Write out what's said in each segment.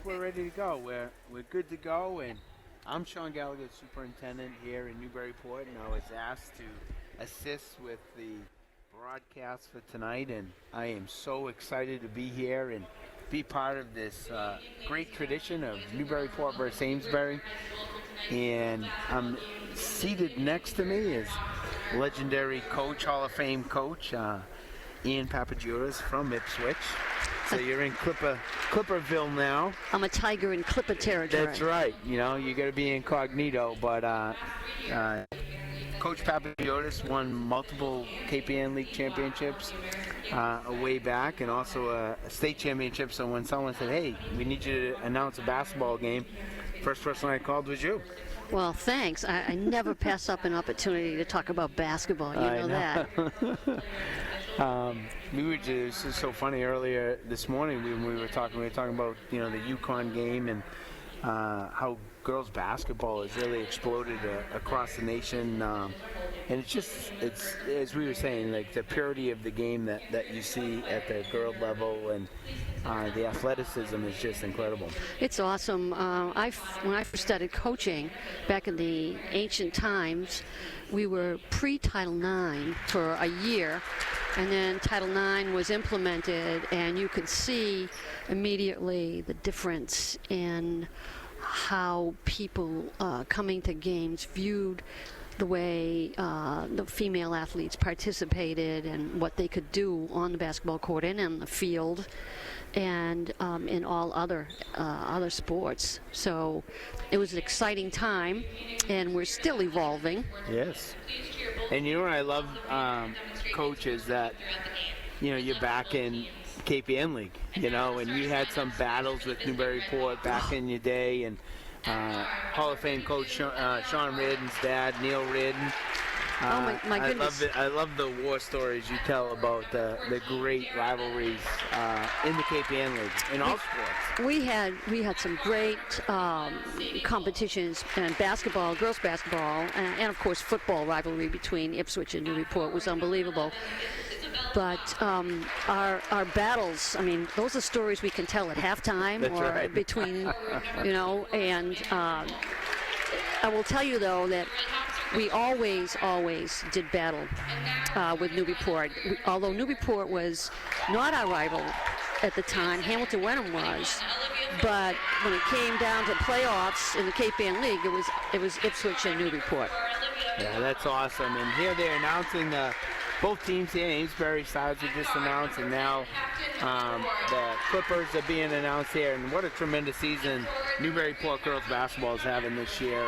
we're ready to go. We're good to go, and I'm Sean Gallagher, superintendent here in Newburyport, and I was asked to assist with the broadcast for tonight, and I am so excited to be here and be part of this great tradition of Newburyport versus Amesbury. And seated next to me is legendary coach, Hall of Fame coach, Ian Papagiottis from Ipswich. So you're in Clipperville now. I'm a tiger in Clipper territory. That's right. You know, you got to be incognito. But Coach Papagiottis won multiple KPN League championships way back, and also a state championship. So when someone said, "Hey, we need you to announce a basketball game," first person I called was you. Well, thanks. I never pass up an opportunity to talk about basketball. You know that. This is so funny. Earlier this morning, we were talking about the UConn game and how girls basketball has really exploded across the nation, and it's as we were saying, like the purity of the game that you see at the girl level, and the athleticism is just incredible. It's awesome. When I first started coaching back in the ancient times, we were pre-Title IX for a year, and then Title IX was implemented, and you could see immediately the difference in how people coming to games viewed the way the female athletes participated and what they could do on the basketball court and on the field, and in all other sports. So it was an exciting time, and we're still evolving. Yes. And you know what I love, Coach, is that you're back in KPN League, and you had some battles with Newburyport back in your day, and Hall of Fame coach Sean Ridden's dad, Neil Ridden. My goodness. I love the war stories you tell about the great rivalries in the KPN League, in all sports. We had some great competitions, and basketball, girls basketball, and of course football rivalry between Ipswich and Newburyport was unbelievable. But our battles, I mean, those are stories we can tell at halftime. That's or right. Between, and I will tell you, though, that we always did battle with Newburyport. Although Newburyport was not our rival at the time, Hamilton Wenham was. But when it came down to playoffs in the KPN League, it was Ipswich and Newburyport. Yeah, that's awesome. And here they're announcing both teams here. Amesbury sides were just announced, and now the Clippers are being announced here. And what a tremendous season Newburyport girls basketball is having this year.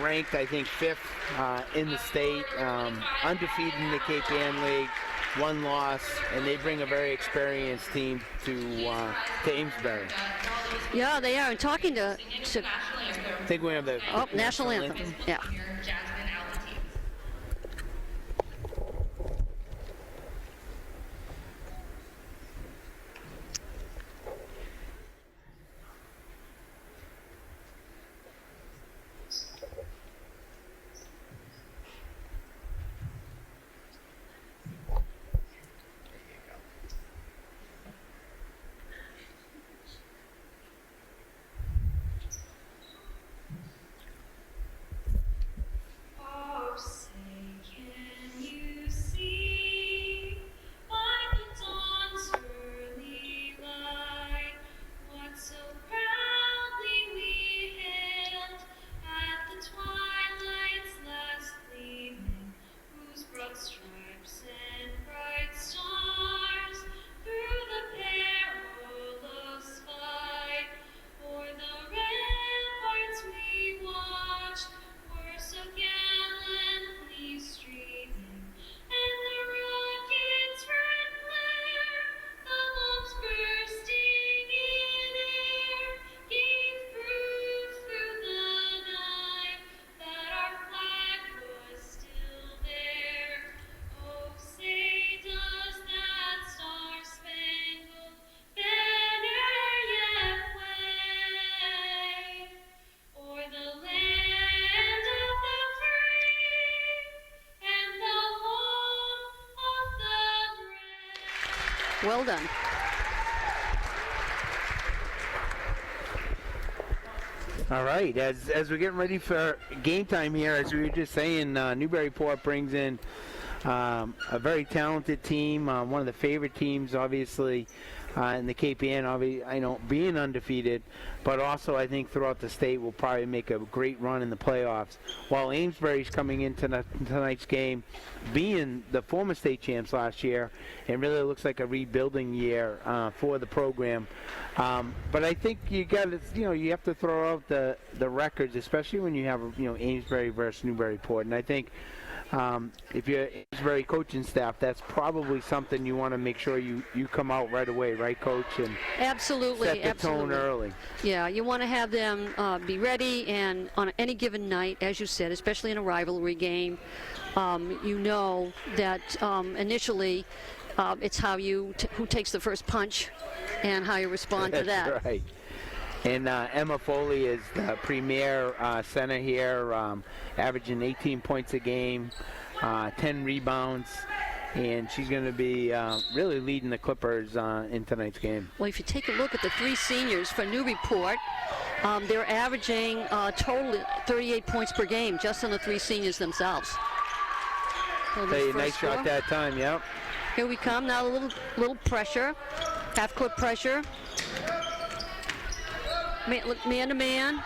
Ranked, I think, 5th in the state, undefeated in the KPN League, 1 loss, and they bring a very experienced team to Amesbury. Yeah, they are. And talking to I think we have the national anthem. Yeah. Well done. All right, as we're getting ready for game time here, as we were just saying, Newburyport brings in a very talented team, one of the favorite teams, obviously, in the KPN, I know, being undefeated, but also I think throughout the state will probably make a great run in the playoffs. While Amesbury's coming into tonight's game, being the former state champs last year, it really looks like a rebuilding year for the program. But I think you have to throw out the records, especially when you have Amesbury versus Newburyport, and I think. If you're Amesbury coaching staff, that's probably something you want to make sure you come out right away, right, Coach? And absolutely, set the tone early. Yeah, you want to have them be ready, and on any given night, as you said, especially in a rivalry game, you know that initially it's who takes the first punch and how you respond to that. That's right. And Emma Foley is the premier center here, averaging 18 points a game, 10 rebounds, and she's going to be really leading the Clippers in tonight's game. Well, if you take a look at the three seniors for Newburyport, they're averaging total 38 points per game just on the three seniors themselves. So nice shot that time, yep. Here we come, now a little pressure, half-court pressure. Man to man.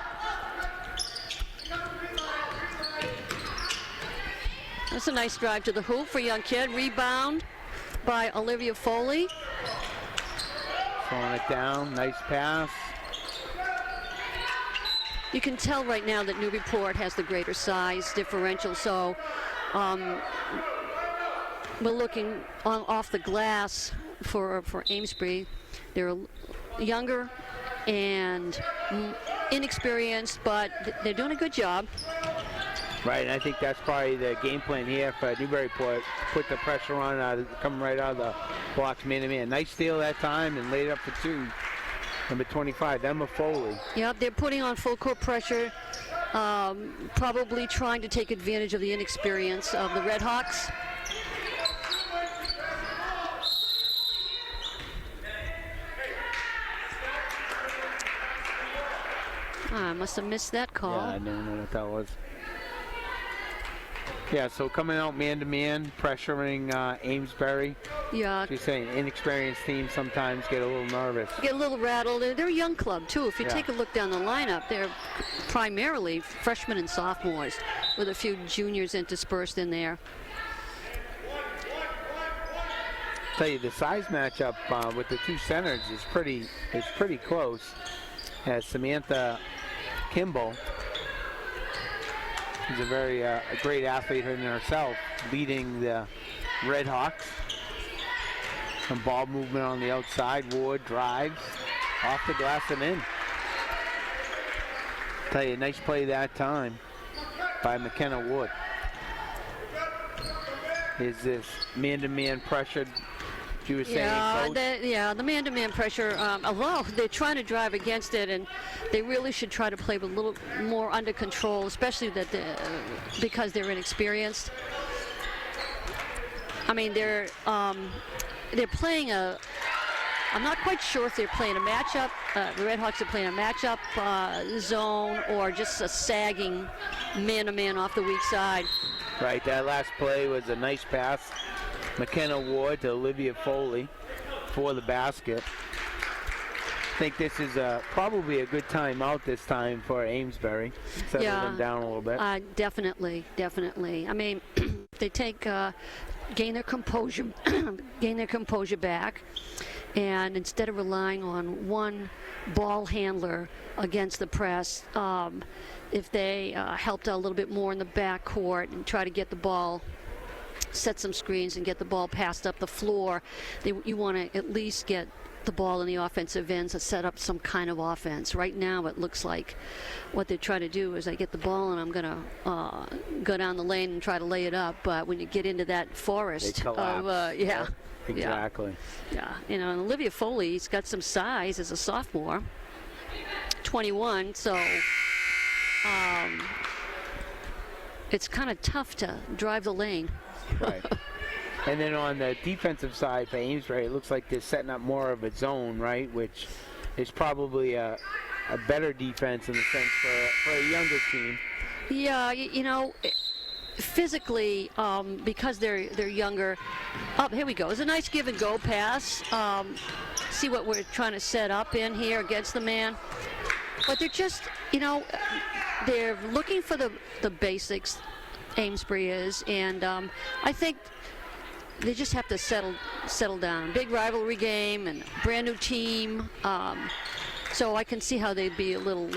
That's a nice drive to the hoop for a young kid. Rebound by Olivia Foley. Throwing it down. Nice pass. You can tell right now that Newburyport has the greater size differential, so we're looking off the glass for Amesbury. They're younger and inexperienced, but they're doing a good job. Right, and I think that's probably the game plan here for Newburyport. Put the pressure on, coming right out of the blocks, man-to-man. Nice steal that time and laid up for two. Number 25, Emma Foley. Yep, they're putting on full court pressure, probably trying to take advantage of the inexperience of the Redhawks. I must have missed that call. Yeah, I don't know what that was. Yeah, so coming out man-to-man, pressuring Amesbury. Yeah. She's saying inexperienced teams sometimes get a little nervous. Get a little rattled. They're a young club, too. If you take a look down the lineup, they're primarily freshmen and sophomores with a few juniors interspersed in there. Tell you, the size matchup with the two centers is pretty close. As Samantha Kimball, she's a very a great athlete in herself, leading the Redhawks. Some ball movement on the outside. Ward drives off the glass and in. Tell you, nice play that time by McKenna Wood. Is this man-to-man pressured? You were saying, the man-to-man pressure, although they're trying to drive against it, and they really should try to play with a little more under control, especially because they're inexperienced. I mean, they're playing I'm not quite sure if they're playing a matchup. The Redhawks are playing a matchup zone or just a sagging man-to-man off the weak side. Right, that last play was a nice pass. McKenna Ward to Olivia Foley for the basket. I think this is probably a good time out this time for Amesbury. Settle them down a little bit. Definitely. I mean, they gain their composure back, and instead of relying on one ball handler against the press, if they helped out a little bit more in the backcourt and try to get the ball, set some screens and get the ball passed up the floor, you want to at least get the ball in the offensive ends to set up some kind of offense. Right now it looks like what they're trying to do is I get the ball and I'm going to go down the lane and try to lay it up, but when you get into that forest of exactly. Yeah, and Olivia Foley's got some size as a sophomore, 21, so it's kind of tough to drive the lane. Right. And then on the defensive side for Amesbury, it looks like they're setting up more of a zone, right, which is probably a a better defense in the sense for a younger team. Yeah, you know, physically, because they're younger. Oh, here we go. It's a nice give and go pass. See what we're trying to set up in here against the man. But they're just, you know, they're looking for the basics. Amesbury is, and I think they just have to settle down. Big rivalry game and brand new team. So I can see how they'd be a little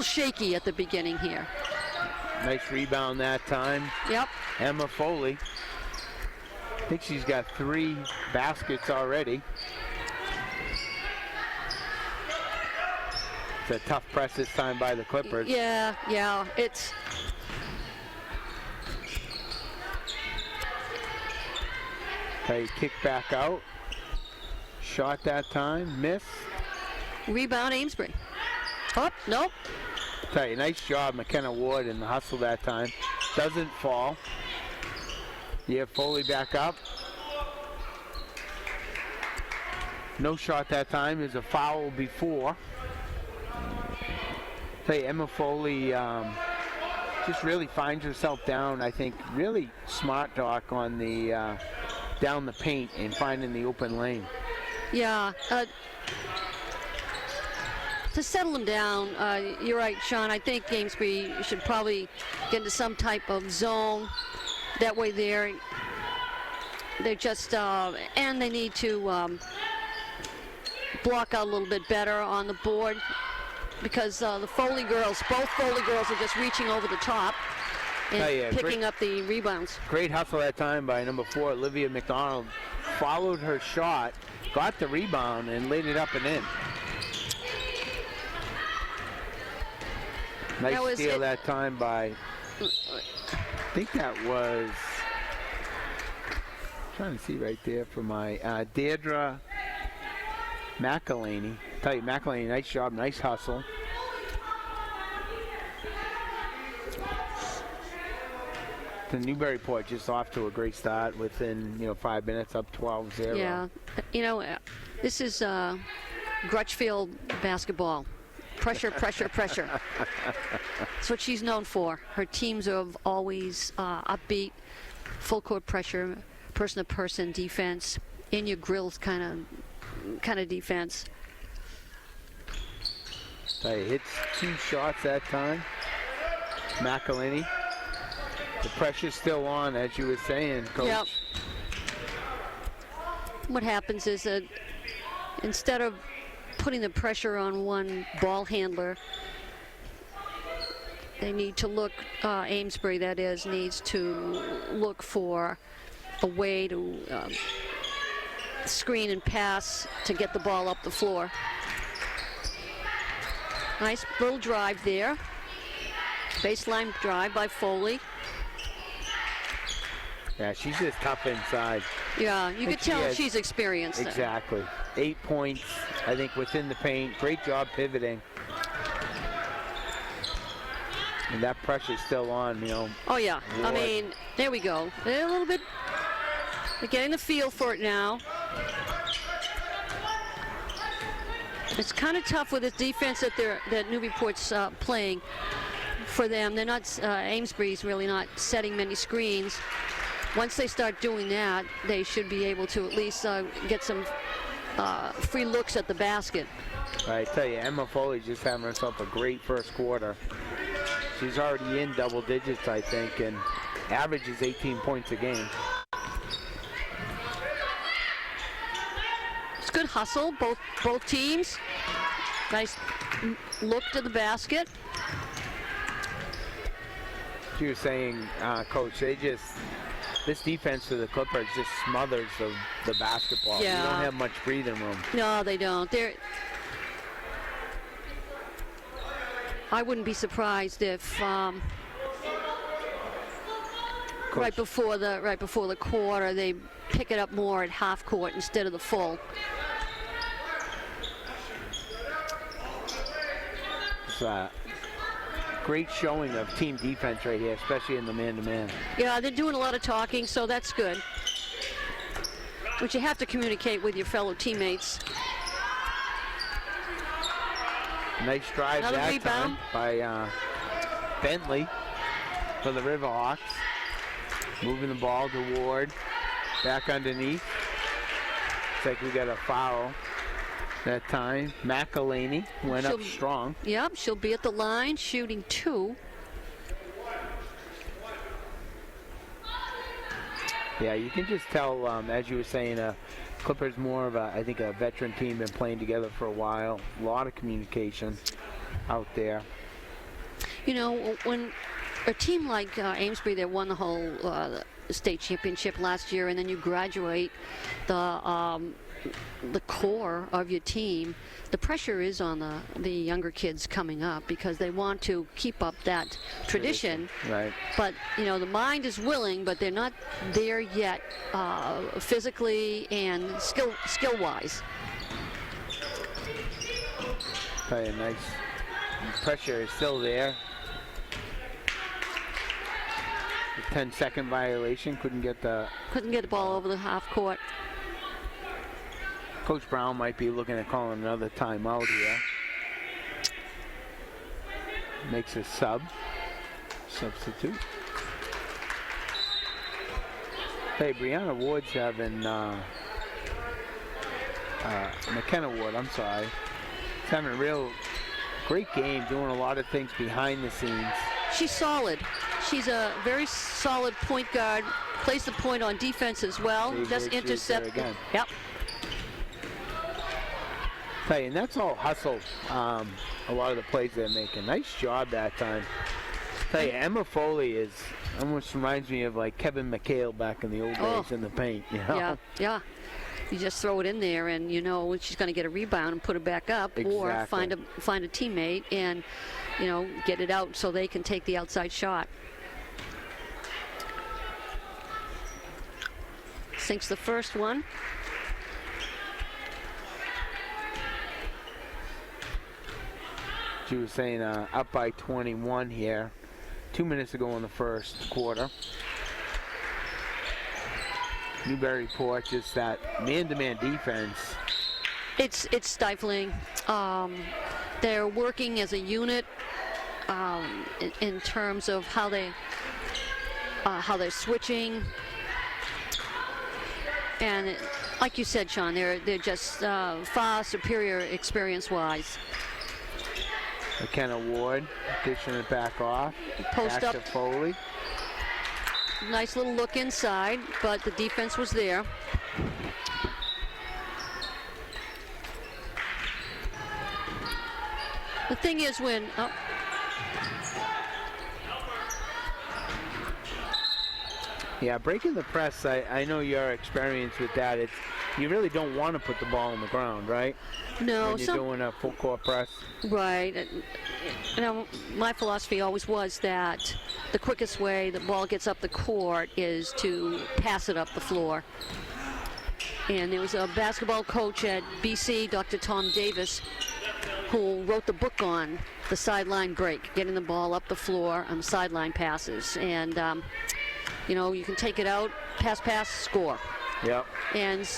shaky at the beginning here. Nice rebound that time. Yep. Emma Foley. I think she's got 3 baskets already. It's a tough press this time by the Clippers. Yeah, it's... Okay, kick back out. Shot that time, miss. Rebound Amesbury. Oh, nope. Tell you, nice job, McKenna Ward, in the hustle that time. Doesn't fall. You have Foley back up. No shot that time. There's a foul before. Tell you, Emma Foley just really finds herself down. I think really smart, Doc, on the down the paint and finding the open lane. Yeah. To settle them down, you're right, Sean. I think Amesbury should probably get into some type of zone. That way they're just, and they need to block out a little bit better on the board, because the Foley girls, both Foley girls, are just reaching over the top and picking up the rebounds. Great hustle that time by number 4, Olivia McDonald. Followed her shot, got the rebound, and laid it up and in. Nice steal that time by, I think that was, I'm trying to see right there for my, Deirdre McElhaney. Tell you, McElhaney, nice job, nice hustle. The Newburyport just off to a great start within 5 minutes, up 12-0. Yeah, this is Grutchfield basketball. Pressure, pressure, pressure. That's what she's known for. Her teams are always upbeat, full court pressure, person-to-person defense, in your grills kind of defense. So he hits 2 shots that time. McElhaney. The pressure's still on, as you were saying, Coach. Yep. What happens is that instead of putting the pressure on one ball handler, they need to look, Amesbury that is, needs to look for a way to screen and pass to get the ball up the floor. Nice little drive there. Baseline drive by Foley. Yeah, she's just tough inside. Yeah, you could tell she's experienced. Exactly. 8 points, I think, within the paint. Great job pivoting. And that pressure's still on, Oh, yeah. Lord. I mean, there we go. They're a little bit, they're getting the feel for it now. It's kind of tough with this defense that Newburyport's playing for them. They're not, Amesbury's really not setting many screens. Once they start doing that, they should be able to at least get some free looks at the basket. I tell you, Emma Foley just having herself a great first quarter. She's already in double digits, I think, and averages 18 points a game. It's good hustle, both teams. Nice look to the basket. You were saying, Coach, this defense for the Clippers just smothers the basketball. Yeah. They don't have much breathing room. No, they don't. I wouldn't be surprised if right before the quarter they pick it up more at half court instead of the full. It's a great showing of team defense right here, especially in the man-to-man. Yeah, they're doing a lot of talking, so that's good. But you have to communicate with your fellow teammates. Nice drive Another that rebound. time by Bentley for the Riverhawks. Moving the ball to Ward. Back underneath. Looks like we got a foul that time. McElhaney went up strong. Yep, she'll be at the line shooting 2. Yeah, you can just tell, as you were saying, Clippers more of a, I think, a veteran team, been playing together for a while. A lot of communication out there. You know, when a team like Amesbury that won the whole state championship last year, and then you graduate the core of your team, the pressure is on the younger kids coming up because they want to keep up that tradition. Right. But, you know, the mind is willing, but they're not there yet physically and skill-wise. Probably a nice pressure is still there. The 10-second violation, couldn't get the ball over the half court. Coach Brown might be looking at calling another timeout here. Makes a substitute. Hey, Brianna Ward's having McKenna Ward, I'm sorry. She's having a real great game, doing a lot of things behind the scenes. She's solid. She's a very solid point guard. Plays the point on defense as well. Just intercept. Again. Yep. Tell you, and that's all hustle. A lot of the plays they're making. Nice job that time. Tell you, Emma Foley almost reminds me of like Kevin McHale back in the old days in the paint. You know? Yeah. You just throw it in there, and you know she's going to get a rebound and put it back up, or find a teammate and get it out so they can take the outside shot. Sinks the first one. She was saying up by 21 here. 2 minutes ago in the first quarter. Newburyport, just that man-to-man defense. It's stifling. They're working as a unit in terms of how they're switching. And like you said, Sean, they're just far superior experience-wise. McKenna Ward dishing it back off. Post back up. to Foley. Nice little look inside, but the defense was there. The thing is when... Yeah, breaking the press, I know your experience with that. You really don't want to put the ball on the ground, right? No. When you're doing a full court press. Right. My philosophy always was that the quickest way the ball gets up the court is to pass it up the floor. And there was a basketball coach at BC, Dr. Tom Davis, who wrote the book on the sideline break, getting the ball up the floor on sideline passes. And, you can take it out, pass, score. Yep. And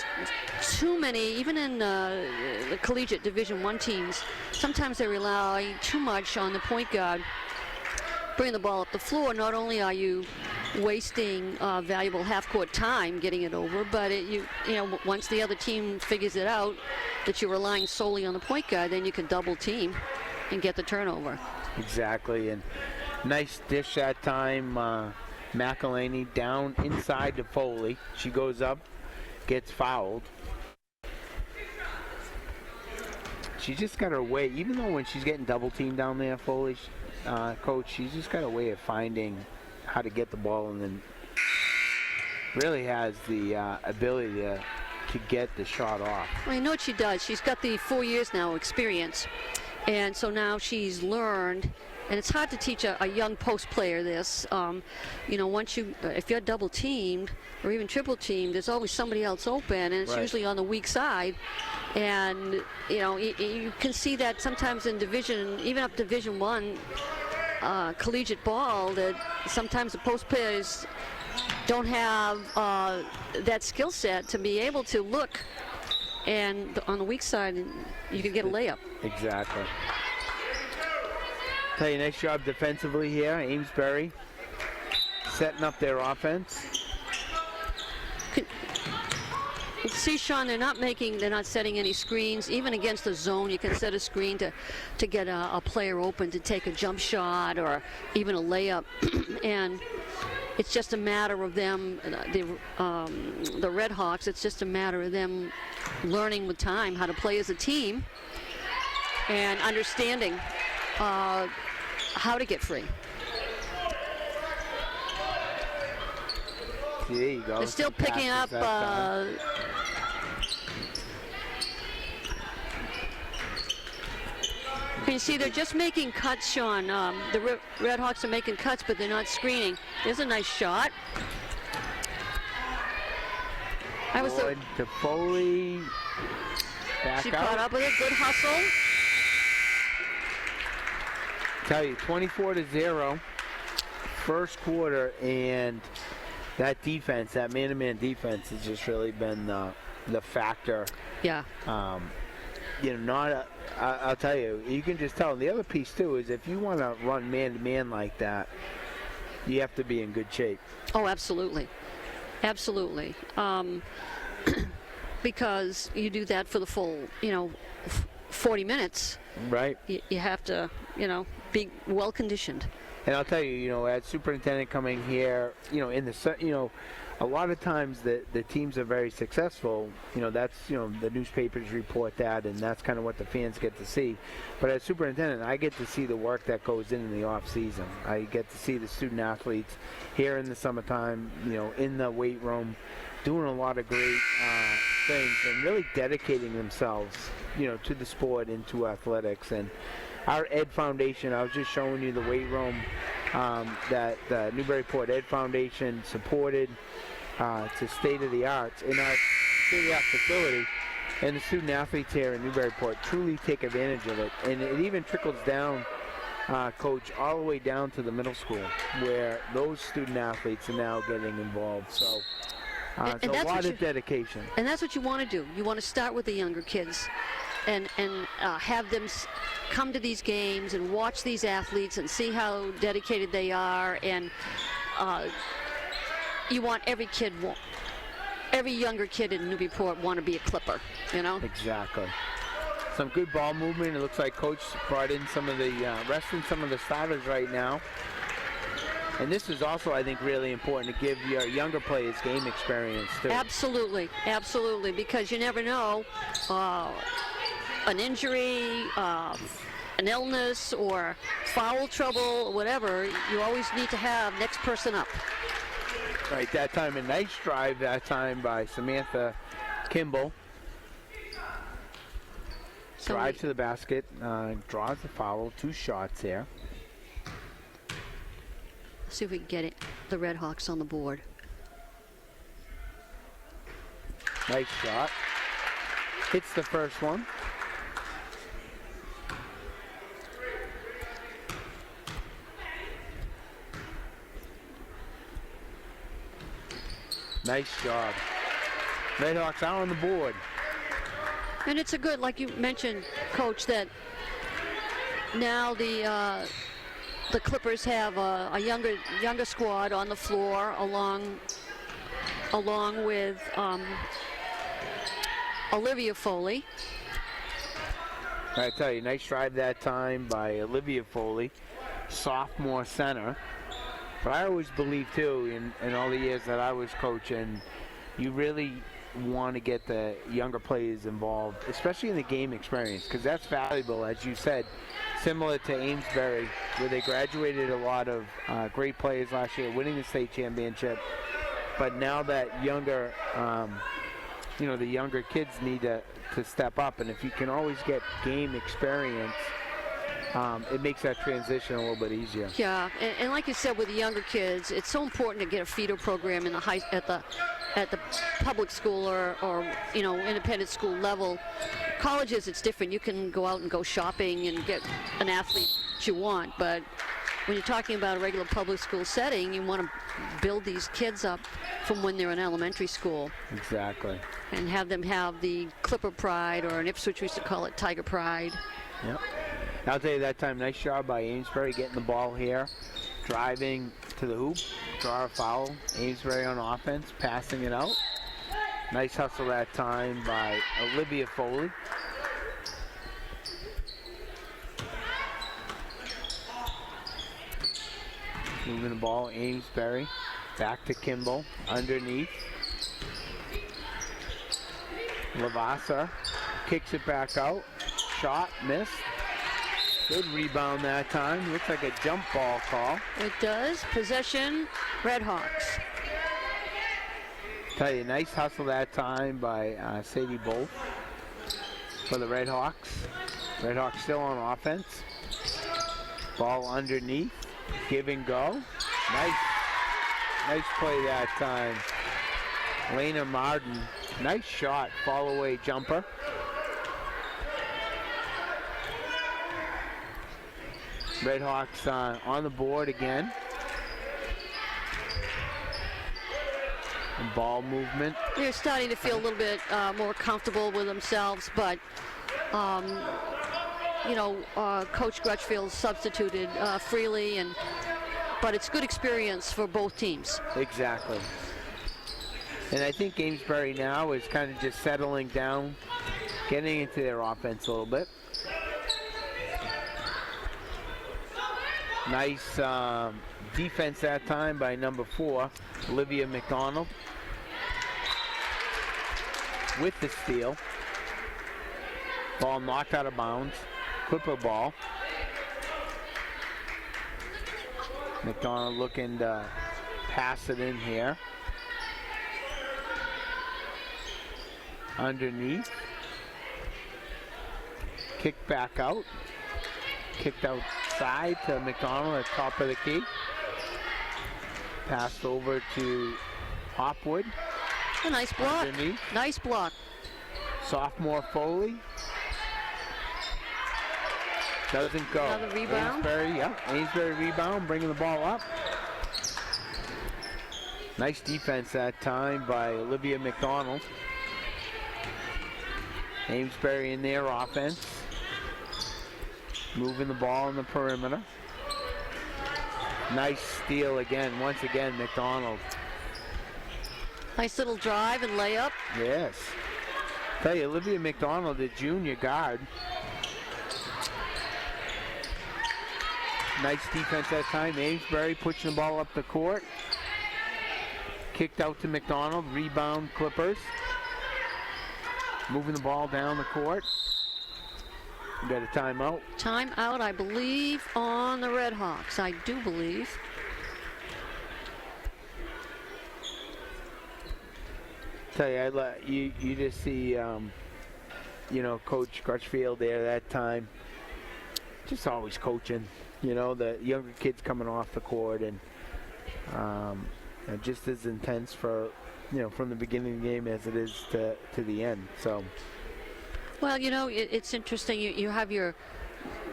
too many, even in the collegiate Division I teams, sometimes they rely too much on the point guard bringing the ball up the floor. Not only are you wasting valuable half-court time getting it over, but once the other team figures it out that you're relying solely on the point guard, then you can double team and get the turnover. Exactly, and nice dish that time. McElhaney down inside to Foley. She goes up, gets fouled. She just got her way, even though when she's getting double teamed down there, Foley, coach, she's just got a way of finding how to get the ball, and then really has the ability to get the shot off. Well, you know what she does? She's got the 4 years now experience, and so now she's learned. And it's hard to teach a young post player this. If you're double teamed or even triple teamed, there's always somebody else open, and it's usually on the weak side. And you can see that sometimes in even up Division I collegiate ball, that sometimes the post players don't have that skill set to be able to look, and on the weak side, you can get a layup. Exactly. tell you, nice job defensively here. Amesbury setting up their offense. See, Sean, they're not setting any screens. Even against the zone, you can set a screen to get a player open to take a jump shot or even a layup. And it's just a matter of them, the Red Hawks, it's just a matter of them learning with time how to play as a team and understanding how to get free. There you go. They're still picking up. You see, they're just making cuts, Sean. The Red Hawks are making cuts, but they're not screening. There's a nice shot. To Foley. Back she out. caught up with it. Good hustle. Tell you, 24-0, first quarter, and that defense, that man-to-man defense, has just really been the factor. Yeah. I'll tell you, you can just tell. And the other piece too is if you want to run man-to-man like that, you have to be in good shape. Oh, absolutely, absolutely. Because you do that for the full, 40 minutes. Right. You have to, be well conditioned. And I'll tell you, as superintendent coming here, a lot of times the teams are very successful. That's, the newspapers report that, and that's kind of what the fans get to see. But as superintendent, I get to see the work that goes in the off season. I get to see the student athletes here in the summertime, in the weight room, doing a lot of great things and really dedicating themselves, to the sport and to athletics. And our Ed Foundation, I was just showing you the weight room that the Newburyport Ed Foundation supported. It's a state-of-the-art in our state-of-the-art facility, and the student athletes here in Newburyport truly take advantage of it. And it even trickles down, Coach, all the way down to the middle school, where those student athletes are now getting involved. So it's a lot of dedication. And that's what you want to do. You want to start with the younger kids and have them come to these games and watch these athletes and see how dedicated they are. And you want every younger kid in Newburyport want to be a Clipper, Exactly. Some good ball movement. It looks like Coach brought in some of the resting some of the starters right now. And this is also, I think, really important to give your younger players game experience too. Absolutely, absolutely, because you never know, an injury, an illness, or foul trouble, or whatever. You always need to have next person up. Right, that time a nice drive that time by Samantha Kimball. Drive to the basket, draws the foul, 2 shots there. See if we can get the Red Hawks on the board. Nice shot. Hits the first one. Nice job. Red Hawks out on the board. And it's a good, like you mentioned, Coach, that now the Clippers have a younger squad on the floor along with Olivia Foley. I tell you, nice drive that time by Olivia Foley, sophomore center. But I always believe too, in all the years that I was coaching, you really want to get the younger players involved, especially in the game experience, because that's valuable, as you said. Similar to Amesbury, where they graduated a lot of great players last year, winning the state championship. But now that younger, the younger kids need to step up, and if you can always get game experience, it makes that transition a little bit easier. Yeah, and like you said, with the younger kids, it's so important to get a feeder program in at the public school or independent school level. Colleges, it's different. You can go out and go shopping and get an athlete that you want, but when you're talking about a regular public school setting, you want to build these kids up from when they're in elementary school. Exactly. And have them have the Clipper pride, or in Ipswich we used to call it Tiger pride. Yep. I'll tell you that time, nice job by Amesbury getting the ball here, driving to the hoop, draw a foul. Amesbury on offense, passing it out. Nice hustle that time by Olivia Foley. Moving the ball, Amesbury. Back to Kimball, underneath. Lavassa kicks it back out. Shot, missed. Good rebound that time. Looks like a jump ball call. It does. Possession, Redhawks. Tell you, nice hustle that time by Sadie Bolt for the Redhawks. Redhawks still on offense. Ball underneath. Give and go. Nice play that time. Lena Martin. Nice shot. Fall away jumper. Redhawks on the board again. And ball movement. They're starting to feel a little bit more comfortable with themselves, but Coach Crutchfield substituted freely, but it's good experience for both teams. Exactly. And I think Amesbury now is kind of just settling down, getting into their offense a little bit. Nice defense that time by number 4, Olivia McDonald, with the steal. Ball knocked out of bounds. Clipper ball. McDonald looking to pass it in here. Underneath. Kick back out. Kicked outside to McDonald at top of the key. Passed over to Hopwood. A nice block. Underneath. Nice block. Sophomore Foley. Doesn't go. Another rebound. Amesbury rebound, bringing the ball up. Nice defense that time by Olivia McDonald. Amesbury in their offense. Moving the ball in the perimeter. Nice steal again. Once again, McDonald. Nice little drive and layup. Yes. Tell you, Olivia McDonald, the junior guard. Nice defense that time. Amesbury pushing the ball up the court. Kicked out to McDonald. Rebound Clippers. Moving the ball down the court. We got a timeout. Timeout, I believe, on the Redhawks. I do believe. Tell you, you just see, Coach Crutchfield there that time. Just always coaching. The younger kids coming off the court and just as intense for, from the beginning of the game as it is to the end. So. Well, it's interesting. You have your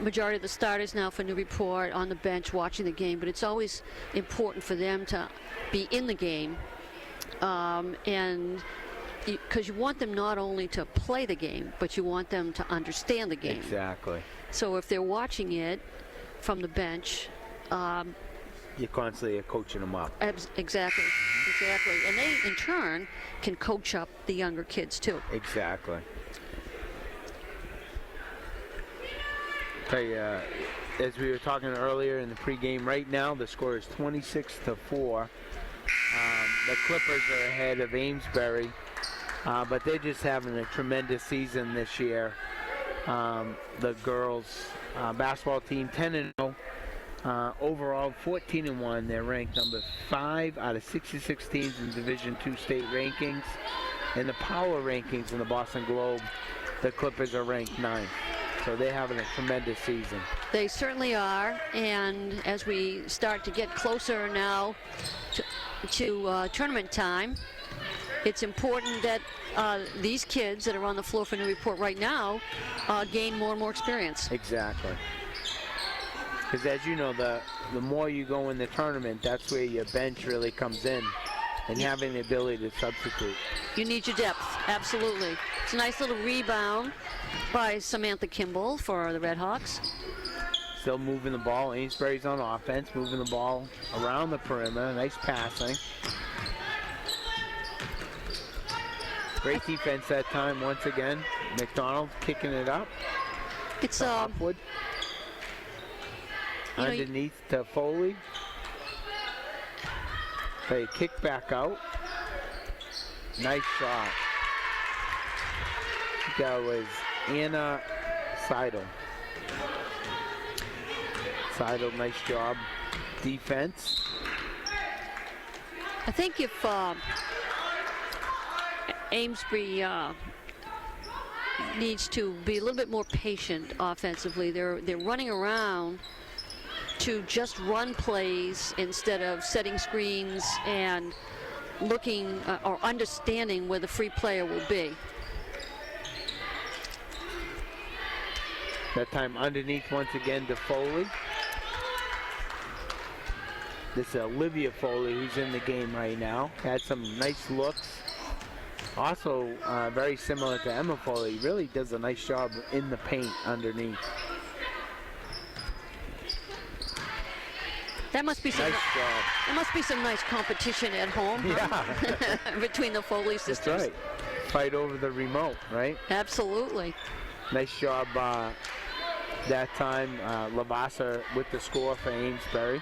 majority of the starters now for Newburyport on the bench watching the game, but it's always important for them to be in the game, and because you want them not only to play the game, but you want them to understand the game. Exactly. So if they're watching it from the bench, you're constantly coaching them up. Exactly. And they, in turn, can coach up the younger kids, too. Exactly. Tell you, as we were talking earlier in the pregame, right now the score is 26-4. The Clippers are ahead of Amesbury, but they're just having a tremendous season this year. The girls basketball team 10-0. Overall 14-1. They're ranked number 5 out of 66 teams in Division II state rankings. In the power rankings in the Boston Globe, the Clippers are ranked 9th. So they're having a tremendous season. They certainly are, and as we start to get closer now to tournament time, it's important that these kids that are on the floor for Newburyport right now gain more and more experience. Exactly. Because as you know, the more you go in the tournament, that's where your bench really comes in. and having the ability to substitute. You need your depth, absolutely. It's a nice little rebound by Samantha Kimball for the Redhawks. Still moving the ball. Amesbury's on offense, moving the ball around the perimeter. Nice passing. Great defense that time once again. McDonald kicking it up. It's Hopwood. Underneath to Foley. They kick back out. Nice shot. That was Anna Seidel. Seidel, nice job. Defense. I think if Amesbury needs to be a little bit more patient offensively. They're running around to just run plays instead of setting screens and looking or understanding where the free player will be. That time underneath once again to Foley. This is Olivia Foley, who's in the game right now. Had some nice looks. Also very similar to Emma Foley. Really does a nice job in the paint underneath. That must be some nice job. There must be some nice competition at home, huh? Yeah. Between the Foley sisters. That's right. Fight over the remote, right? Absolutely. Nice job that time. Lavassa with the score for Amesbury.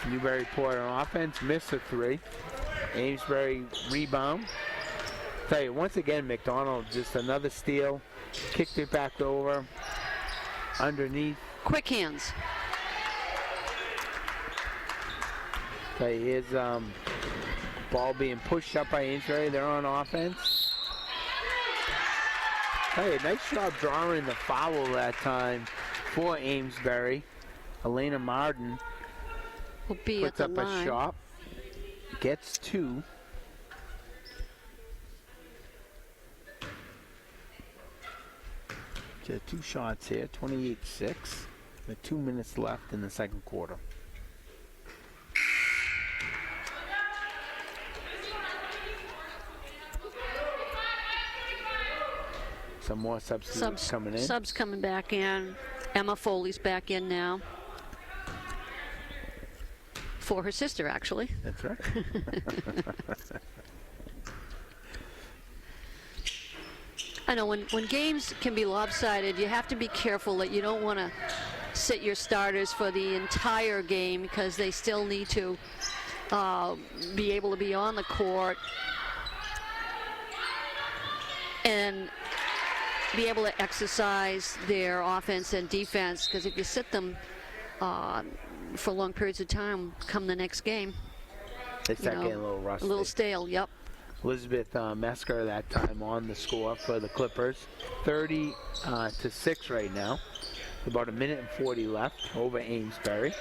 Newburyport on offense, missed a three. Amesbury rebound. Tell you, once again, McDonald, just another steal. Kicked it back over. Underneath. Quick hands. Tell you, here's ball being pushed up by Amesbury. They're on offense. Tell you, nice job drawing the foul that time for Amesbury. Elena Martin Will be puts at the up line. a shot. Gets two. Just 2 shots here, 28-6. With 2 minutes left in the second quarter. Some more substitutes coming in. Subs coming back in. Emma Foley's back in now. For her sister, actually. That's right. I know when games can be lopsided, you have to be careful that you don't want to sit your starters for the entire game because they still need to be able to be on the court and be able to exercise their offense and defense, because if you sit them for long periods of time come the next game, They start getting a little rusty. A little stale, yep. Elizabeth Mesker that time on the score for the Clippers. 30-6 right now. About 1:40 left over Amesbury.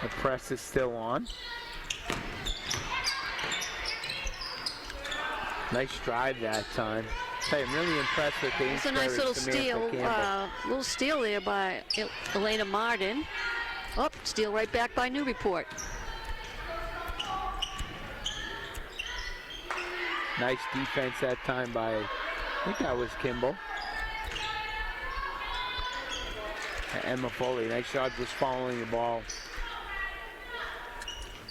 The press is still on. Nice drive that time. Hey, I'm really impressed with Amesbury. It's a nice little Samantha steal there by Elena Martin. Oh, steal right back by Newburyport. Nice defense that time by, I think that was Kimball. Emma Foley, nice job just following the ball.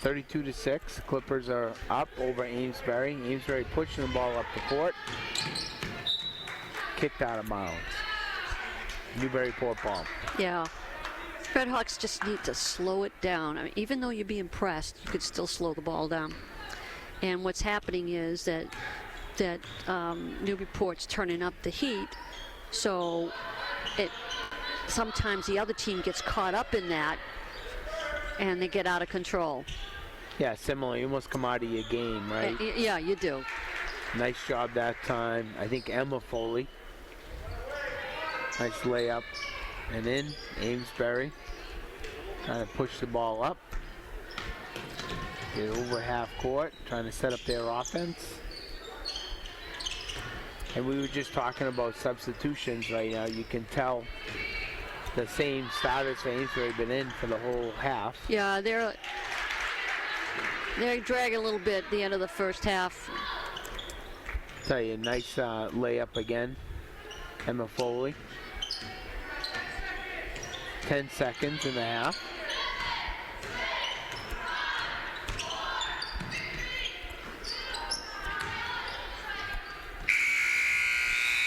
32-6, Clippers are up over Amesbury. Amesbury pushing the ball up the court. Kicked out of bounds. Newburyport ball. Yeah. Redhawks just need to slow it down. I mean, even though you're being pressed, you could still slow the ball down. And what's happening is that Newburyport's turning up the heat, so sometimes the other team gets caught up in that, and they get out of control. Yeah, similar. You almost come out of your game, right? Yeah, you do. Nice job that time. I think Emma Foley. Nice layup. And in, Amesbury trying to push the ball up. Get over half court, trying to set up their offense. And we were just talking about substitutions right now. You can tell the same starters for Amesbury been in for the whole half. Yeah, they're dragging a little bit at the end of the first half. Tell you, nice layup again, Emma Foley. 10 seconds in the half.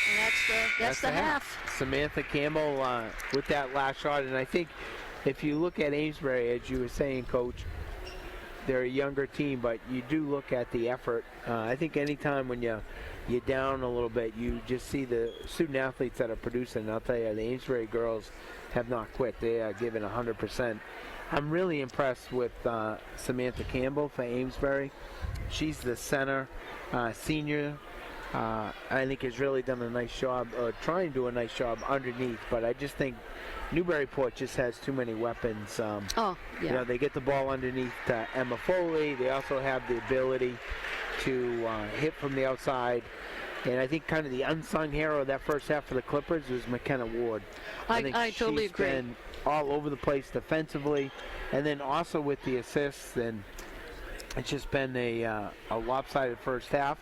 And that's the half. Samantha Campbell with that last shot, and I think if you look at Amesbury, as you were saying, Coach, they're a younger team, but you do look at the effort. I think anytime when you're down a little bit, you just see the student athletes that are producing. And I'll tell you, the Amesbury girls have not quit. They are giving 100%. I'm really impressed with Samantha Campbell for Amesbury. She's the center, senior. I think has really done a nice job, trying to do a nice job underneath, but I just think Newburyport just has too many weapons. Yeah. You know, they get the ball underneath Emma Foley. They also have the ability to hit from the outside. And I think kind of the unsung hero of that first half for the Clippers was McKenna Ward. I totally agree. She's been all over the place defensively, and then also with the assists. And it's just been a lopsided first half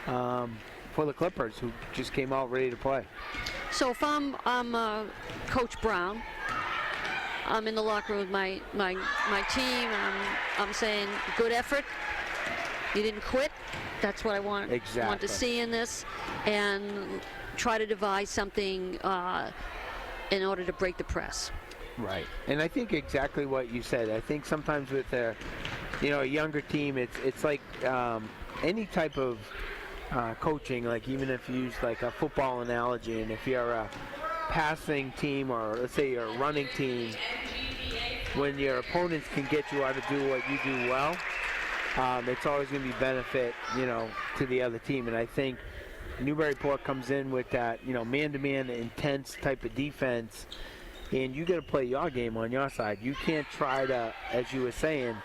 for the Clippers, who just came out ready to play. So if I'm Coach Brown, I'm in the locker room with my team. I'm saying good effort. You didn't quit. That's what I want to see in this, and try to devise something in order to break the press. Right, and I think exactly what you said. I think sometimes with a younger team, it's like any type of coaching. Like even if you use like a football analogy, and if you're a passing team, or let's say you're a running team, when your opponents can get you out to do what you do well, it's always going to be benefit, to the other team. And I think Newburyport comes in with that, man-to-man, intense type of defense, and you got to play your game on your side. You can't try to, as you were saying,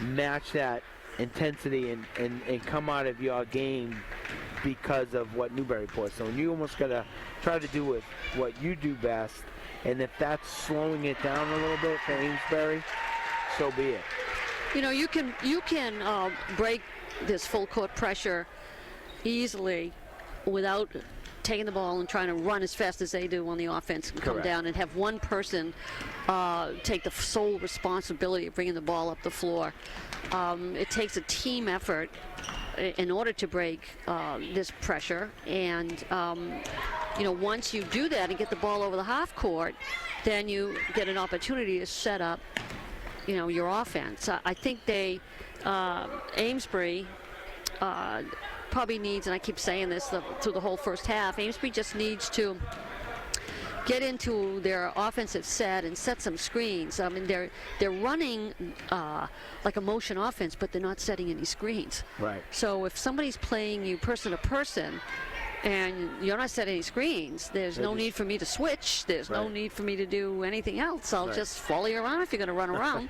match that intensity and come out of your game because of what Newburyport. So you almost got to try to do with what you do best, and if that's slowing it down a little bit for Amesbury, so be it. You can break this full court pressure easily without taking the ball and trying to run as fast as they do on the offense and come down and have one person take the sole responsibility of bringing the ball up the floor. It takes a team effort in order to break this pressure, and once you do that and get the ball over the half court, then you get an opportunity to set up your offense. I think Amesbury probably needs, and I keep saying this through the whole first half, Amesbury just needs to get into their offensive set and set some screens. I mean, they're running like a motion offense, but they're not setting any screens. Right. So if somebody's playing you person to person, and you're not setting any screens, there's no need for me to switch. There's no need for me to do anything else. I'll just follow you around if you're going to run around.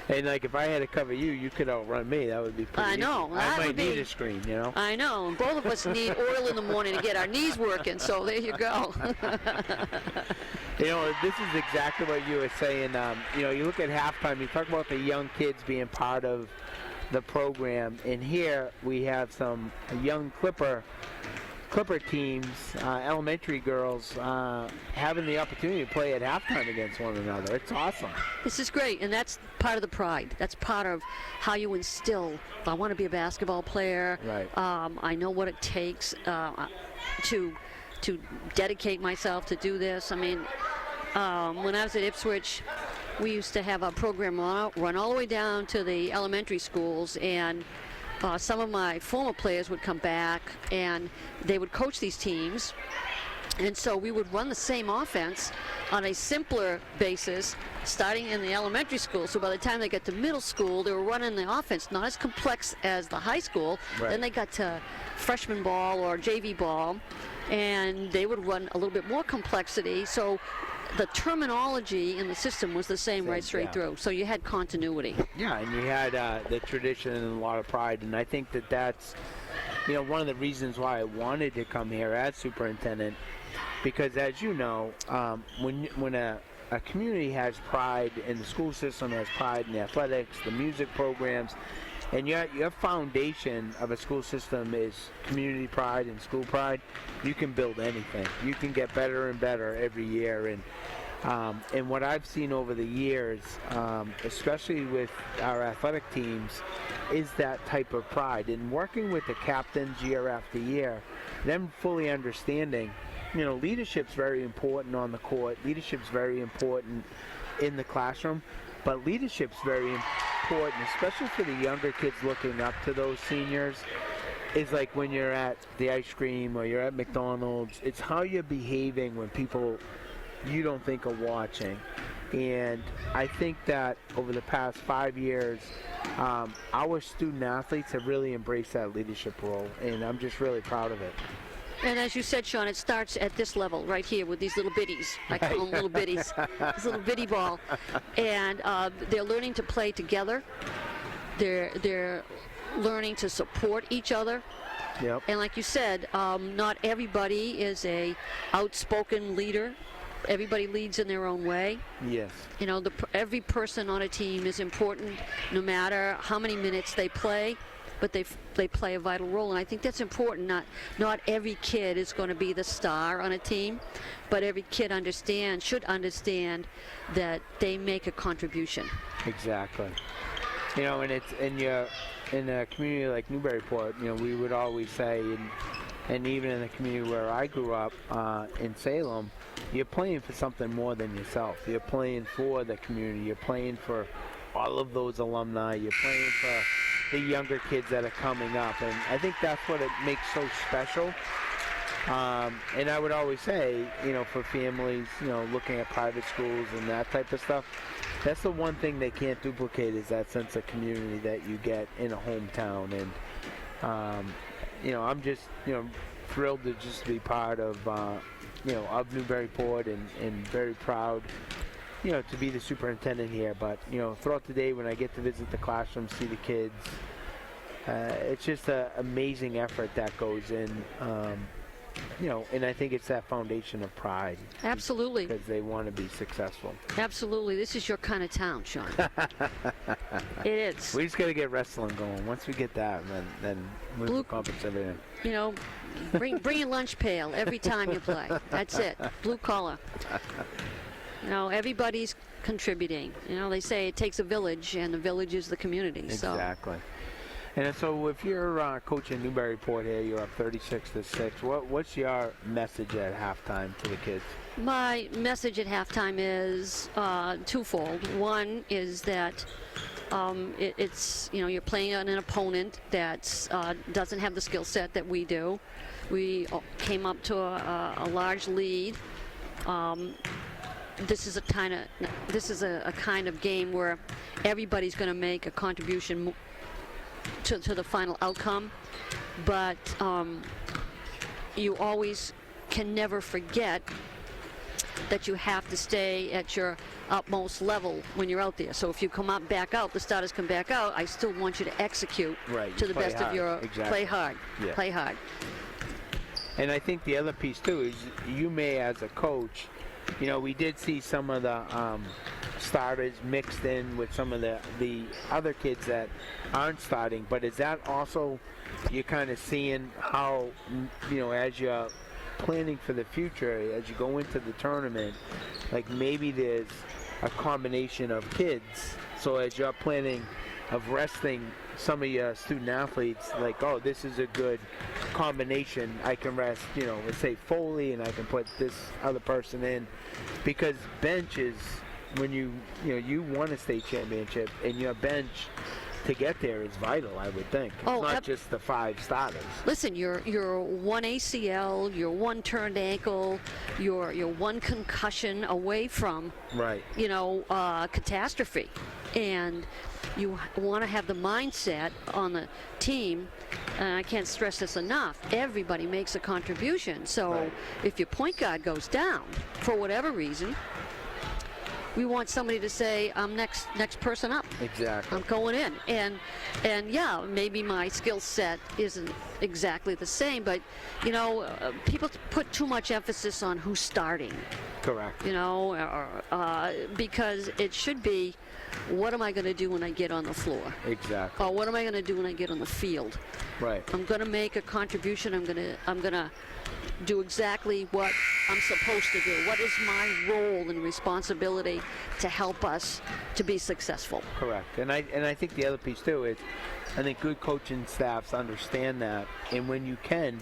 And like if I had to cover you, you could outrun me. That would be pretty I know. easy. I might need a screen, I know. And both of us need oil in the morning to get our knees working. So there you go. This is exactly what you were saying. You look at halftime. You talk about the young kids being part of the program, and here we have some young Clipper teams, elementary girls, having the opportunity to play at halftime against one another. It's awesome. This is great, and that's part of the pride. That's part of how you instill, I want to be a basketball player. Right. I know what it takes to dedicate myself to do this. I mean, when I was at Ipswich, we used to have a program run all the way down to the elementary schools, and some of my former players would come back and they would coach these teams, and so we would run the same offense on a simpler basis starting in the elementary school. So by the time they got to middle school, they were running the offense not as complex as the high school. Right. Then they got to freshman ball or JV ball, and they would run a little bit more complexity. So the terminology in the system was the same right straight through. So you had continuity. Yeah, and you had the tradition and a lot of pride. And I think that's, one of the reasons why I wanted to come here as superintendent because as you know, when a community has pride and the school system has pride in the athletics, the music programs, and your foundation of a school system is community pride and school pride, you can build anything. You can get better and better every year. And what I've seen over the years, especially with our athletic teams, is that type of pride. And working with the captains year after year, them fully understanding, leadership's very important on the court. Leadership's very important in the classroom. But leadership's very important, especially for the younger kids looking up to those seniors, is like when you're at the ice cream or you're at McDonald's. It's how you're behaving when people you don't think are watching. And I think that over the past 5 years, our student athletes have really embraced that leadership role, and I'm just really proud of it. And as you said, Sean, it starts at this level right here with these little biddies. I call them little biddies. This little bitty ball. And they're learning to play together. They're learning to support each other. Yep. And like you said, not everybody is a outspoken leader. Everybody leads in their own way. Yes. Every person on a team is important, no matter how many minutes they play, but they play a vital role, and I think that's important. Not every kid is going to be the star on a team, but every kid should understand that they make a contribution. Exactly. And it's in a community like Newburyport, we would always say, and even in the community where I grew up in Salem, you're playing for something more than yourself. You're playing for the community. You're playing for all of those alumni. You're playing for the younger kids that are coming up. And I think that's what it makes so special. And I would always say, for families, looking at private schools and that type of stuff, that's the one thing they can't duplicate is that sense of community that you get in a hometown. And, I'm just, thrilled to just be part of, of Newburyport and very proud, to be the superintendent here. But, throughout the day when I get to visit the classroom, see the kids, it's just an amazing effort that goes in, and I think it's that foundation of pride. Absolutely. Because they want to be successful. Absolutely. This is your kind of town, Sean. It is. We just got to get wrestling going. Once we get that, then we'll compensate everything. Bring your lunch pail every time you play. That's it. Blue collar. Everybody's contributing. They say it takes a village, and the village is the community. Exactly. And so if you're coaching Newburyport here, you're up 36-6. What's your message at halftime to the kids? My message at halftime is twofold. One is that it's you're playing on an opponent that doesn't have the skill set that we do. We came up to a large lead. This is a kind of game where everybody's going to make a contribution to the final outcome, but you always can never forget that you have to stay at your utmost level when you're out there. So if you come up back out, the starters come back out, I still want you to execute to the best of your play hard. Yeah. Play hard. And I think the other piece too is you may, as a coach, we did see some of the starters mixed in with some of the other kids that aren't starting, but is that also you're kind of seeing how, as you're planning for the future, as you go into the tournament, like maybe there's a combination of kids, so as you're planning of resting some of your student athletes, like, oh, this is a good combination. I can rest, let's say Foley, and I can put this other person in, because bench is when you won a state championship, and your bench to get there is vital, I would think. It's not just the 5 starters. Listen, you're one ACL, you're one turned ankle, you're one concussion away from catastrophe, and you want to have the mindset on the team, and I can't stress this enough, everybody makes a contribution. So if your point guard goes down for whatever reason, we want somebody to say, I'm next person up. Exactly. I'm going in. And yeah, maybe my skill set isn't exactly the same, but, you know, people put too much emphasis on who's starting. Correct. You know, because it should be, what am I going to do when I get on the floor? Exactly. Or what am I going to do when I get on the field? Right. I'm going to make a contribution. I'm going to do exactly what I'm supposed to do. What is my role and responsibility to help us to be successful? Correct. And I think the other piece too is, I think good coaching staffs understand that, and when you can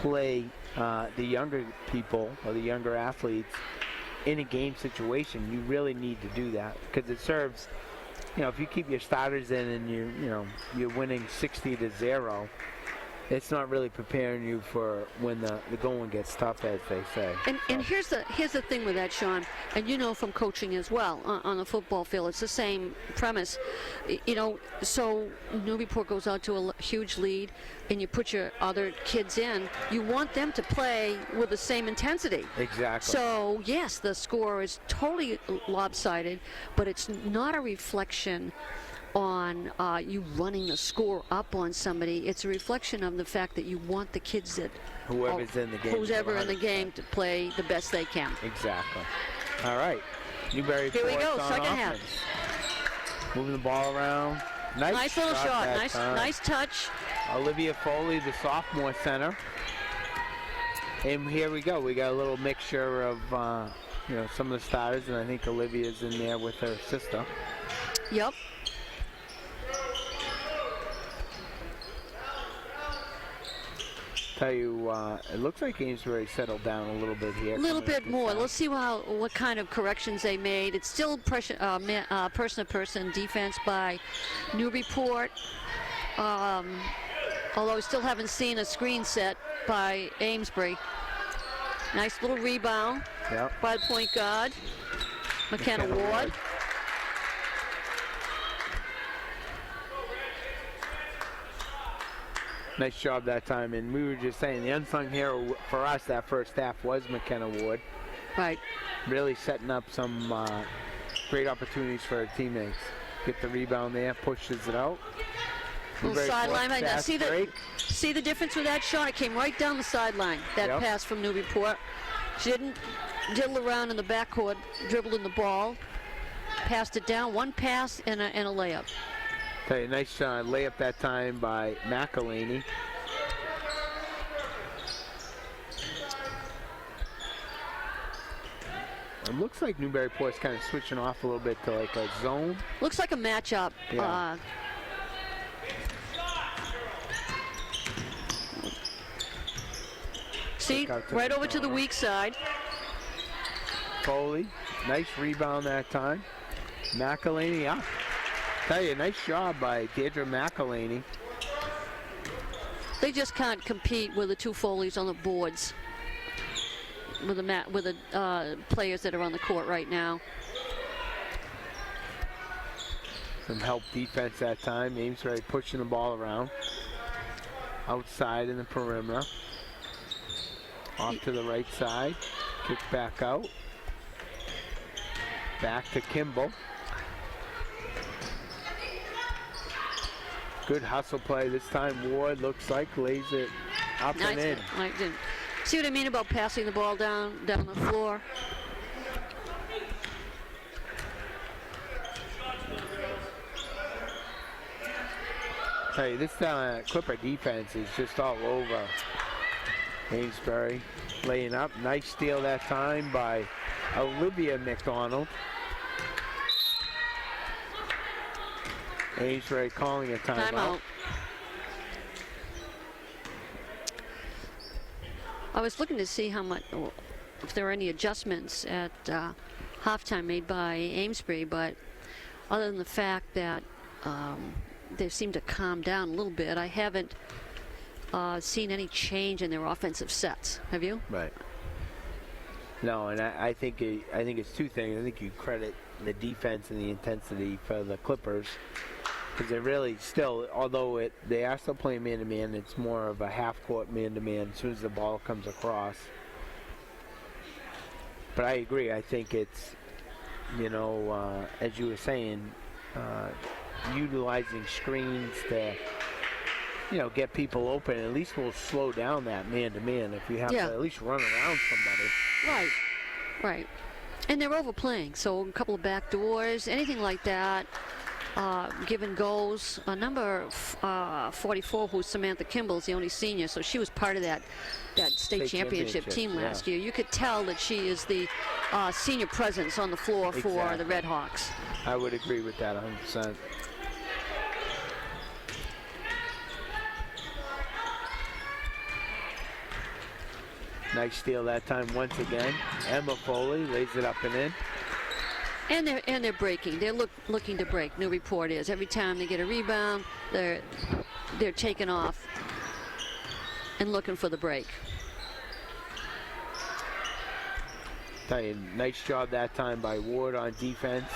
play the younger people or the younger athletes in a game situation, you really need to do that, because it serves, you know, if you keep your starters in and you're winning 60-0, it's not really preparing you for when the going gets tough, as they say. And here's the thing with that, Sean, and you know from coaching as well on the football field, it's the same premise. You know, so Newburyport goes out to a huge lead, and you put your other kids in. You want them to play with the same intensity. Exactly. So yes, the score is totally lopsided, but it's not a reflection on you running the score up on somebody. It's a reflection of the fact that you want the kids that whoever's in the game, who's ever in the game, to play the best they can. Exactly. All right. Newburyport. Here we go, second offense. half. Moving the ball around. Nice little shot. Nice touch. Olivia Foley, the sophomore center. And here we go. We got a little mixture of some of the starters, and I think Olivia's in there with her sister. Yep. Tell you, it looks like Amesbury settled down a little bit here. A little bit more. Let's see what kind of corrections they made. It's still person-to-person defense by Newburyport. Although we still haven't seen a screen set by Amesbury. Nice little rebound by the point guard, McKenna Ward. Nice job that time, and we were just saying the unsung hero for us that first half was McKenna Ward. Right. Really setting up some great opportunities for her teammates. Get the rebound there, pushes it out. Little sideline. See the difference with that shot? It came right down the sideline, that pass from Newburyport. She didn't diddle around in the backcourt, dribbled in the ball, passed it down, one pass and a layup. Tell you, nice layup that time by McElhaney. It looks like Newburyport's kind of switching off a little bit to like a zone. Looks like a matchup. Yeah. See, right over to the weak side. Foley, nice rebound that time. McElhaney up. Tell you, nice job by Deirdre McElhaney. They just can't compete with the two Foleys on the boards, with the players that are on the court right now. Some help defense that time. Amesbury pushing the ball around. Outside in the perimeter. Off to the right side. Kick back out. Back to Kimball. Good hustle play this time. Ward looks like lays it up and in. See what I mean about passing the ball down the floor? Tell you, this Clipper defense is just all over Amesbury. Laying up. Nice steal that time by Olivia McDonald. Amesbury calling a timeout. I was looking to see if there were any adjustments at halftime made by Amesbury, but other than the fact that they seem to calm down a little bit, I haven't seen any change in their offensive sets. Have you? Right. No, and I think it's two things. I think you credit the defense and the intensity for the Clippers, because they're really still, although they are still playing man-to-man, it's more of a half-court man-to-man as soon as the ball comes across. But I agree. I think it's as you were saying, utilizing screens to, get people open. At least we'll slow down that man-to-man if you have to at least run around somebody. Right. And they're overplaying, so a couple of back doors, anything like that. Give and goes. Number 44, who's Samantha Kimball, is the only senior, so she was part of that state championship team last year. You could tell that she is the senior presence on the floor for the Red Hawks. I would agree with that 100%. Nice steal that time once again. Emma Foley lays it up and in. And they're breaking. They're looking to break. Newburyport is. Every time they get a rebound, they're taking off and looking for the break. Tell you, nice job that time by Ward on defense.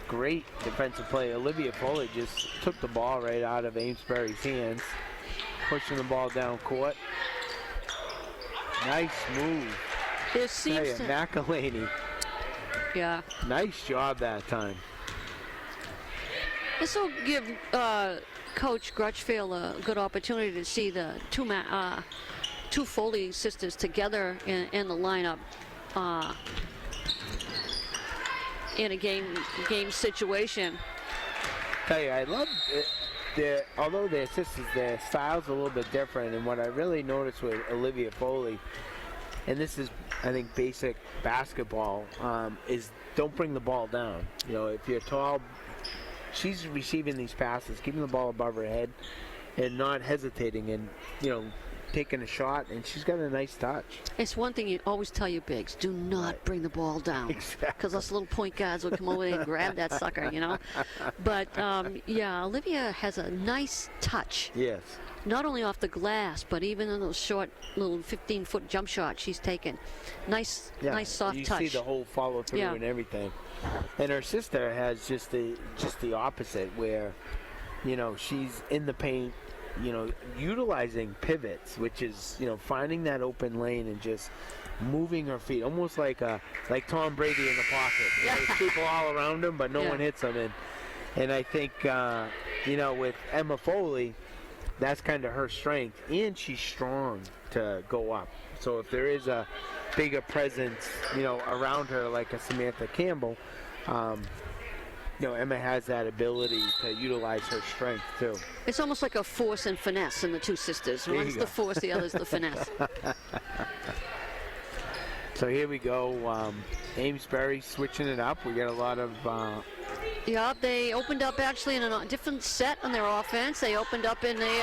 Great defensive play. Olivia Foley just took the ball right out of Amesbury's hands, pushing the ball down court. Nice move. There seems to... McElhaney. Yeah. Nice job that time. This will give Coach Grutchfield a good opportunity to see the two Foley sisters together in the lineup in a game situation. Tell you, I love it. Although their sisters, their style's a little bit different, and what I really noticed with Olivia Foley, and this is, I think, basic basketball, is don't bring the ball down. If you're tall, she's receiving these passes, keeping the ball above her head, and not hesitating, and taking a shot, and she's got a nice touch. It's one thing you always tell your bigs: do not bring the ball down, because us little point guards will come over and grab that sucker, But Olivia has a nice touch. Yes. Not only off the glass, but even in those short little 15-foot jump shots she's taken. Nice soft touch. You see the whole follow through and everything. And her sister has just the opposite, where she's in the paint, utilizing pivots, which is finding that open lane and just moving her feet, almost like Tom Brady in the pocket. There's people all around him, but no one hits him. And I think with Emma Foley, that's kind of her strength, and she's strong to go up. So if there is a bigger presence, around her, like a Samantha Campbell, Emma has that ability to utilize her strength too. It's almost like a force and finesse in the two sisters. One's the force, the other's the finesse. So here we go. Amesbury switching it up. We got a lot of... they opened up actually in a different set on their offense. They opened up in a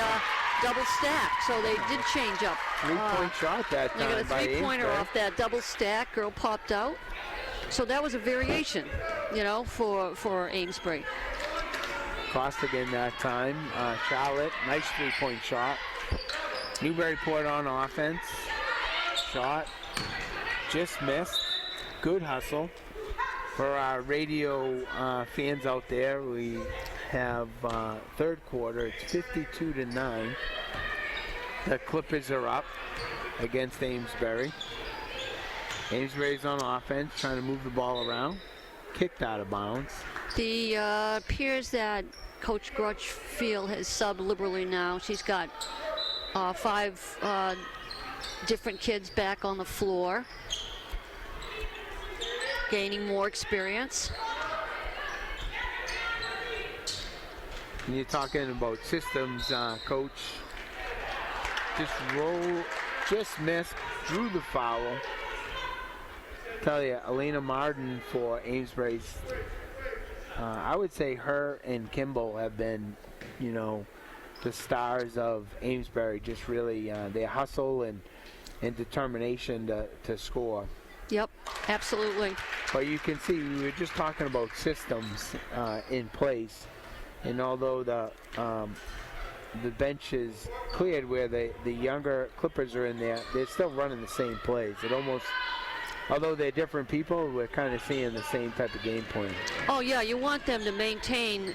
double stack, so they did change up. Three-point shot that time. They got a three-pointer off that double stack. Girl popped out. So that was a variation, for Amesbury. Costigan that time. Charlotte, nice three-point shot. Newburyport on offense. Shot. Just missed. Good hustle. For our radio fans out there, we have third quarter. It's 52-9. The Clippers are up against Amesbury. Amesbury's on offense, trying to move the ball around. Kicked out of bounds. The appears that Coach Grutchfield has subbed liberally now. She's got 5 different kids back on the floor, gaining more experience. And you're talking about systems, Coach. Just missed, drew the foul. Tell you, Elena Martin for Amesbury's, I would say her and Kimball have been, the stars of Amesbury. Just really their hustle and determination to score. Yep, absolutely. But you can see, we were just talking about systems in place, and although the bench is cleared where the younger Clippers are in there, they're still running the same plays. It almost, although they're different people, we're kind of seeing the same type of game plan. Oh yeah, you want them to maintain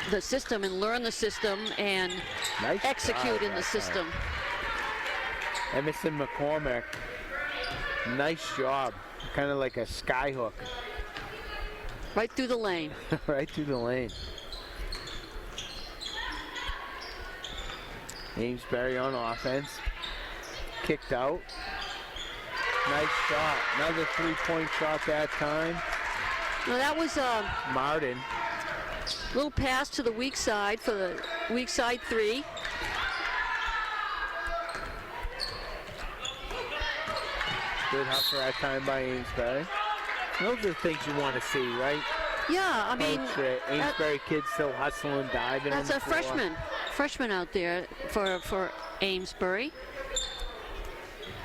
the system and learn the system and execute in the system. Emerson McCormick, nice job. Kind of like a sky hook. Right through the lane. Right through the lane. Amesbury on offense. Kicked out. Nice shot. Another three-point shot that time. Well, that was a Martin. little pass to the weak side for the weak side three. Good hustle that time by Amesbury. Those are the things you want to see, right? Yeah, I mean, Coach, Amesbury kids still hustling, diving. that's on a the floor. freshman out there for Amesbury.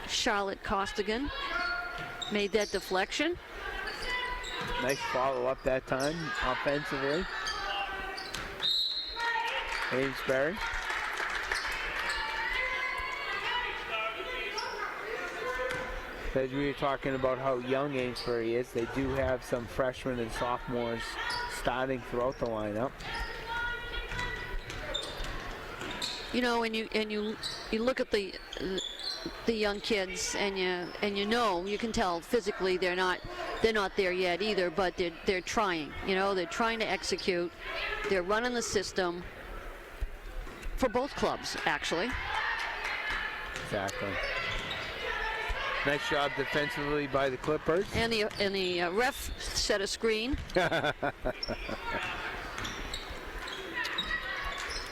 Charlotte Costigan made that deflection. Nice follow-up that time, offensively. Amesbury. As we were talking about how young Amesbury is, they do have some freshmen and sophomores starting throughout the lineup. You know, and you look at the young kids, and you know, you can tell physically they're not there yet either, but they're trying. You know, they're trying to execute. They're running the system for both clubs, actually. Exactly. Nice job defensively by the Clippers. And the ref set a screen.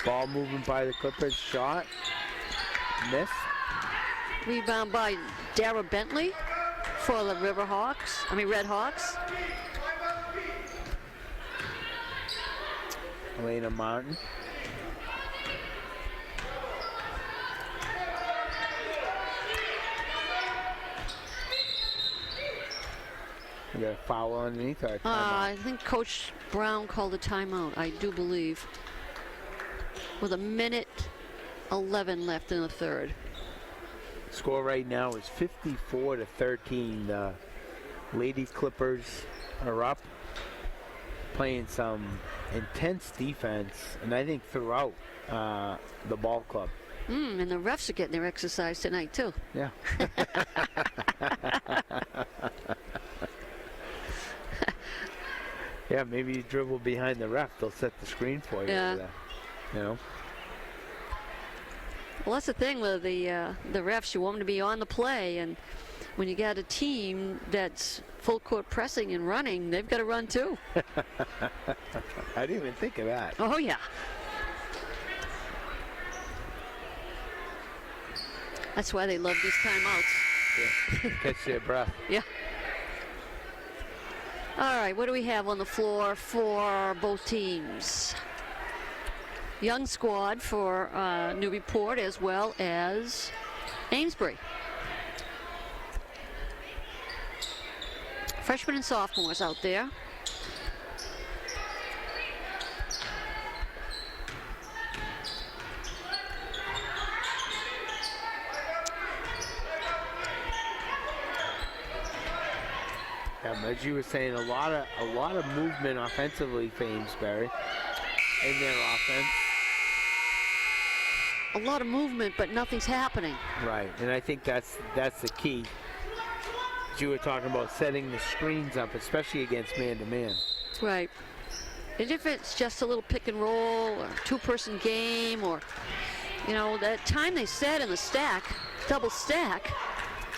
Ball moving by the Clippers. Shot. Miss. Rebound by Dara Bentley for the Red Hawks. Elena Martin. We got a foul underneath our timeout. I think Coach Brown called a timeout, I do believe, with 1:11 left in the third. Score right now is 54-13. The Lady Clippers are up, playing some intense defense, and I think throughout the ball club. And the refs are getting their exercise tonight too. Yeah. Yeah, maybe you dribble behind the ref. They'll set the screen for you. Yeah. Over there, you know. Well, that's the thing with the refs. You want them to be on the play, and when you got a team that's full court pressing and running, they've got to run too. I didn't even think of that. Oh yeah. That's why they love these timeouts. Yeah. Catch their breath. Yeah. All right, what do we have on the floor for both teams? Young squad for Newburyport as well as Amesbury. Freshmen and sophomores out there. As you were saying, a lot of movement offensively for Amesbury in their offense. A lot of movement, but nothing's happening. Right, and I think that's the key. As you were talking about setting the screens up, especially against man-to-man. Right. And if it's just a little pick and roll or two-person game, or, you know, that time they set in the stack, double stack,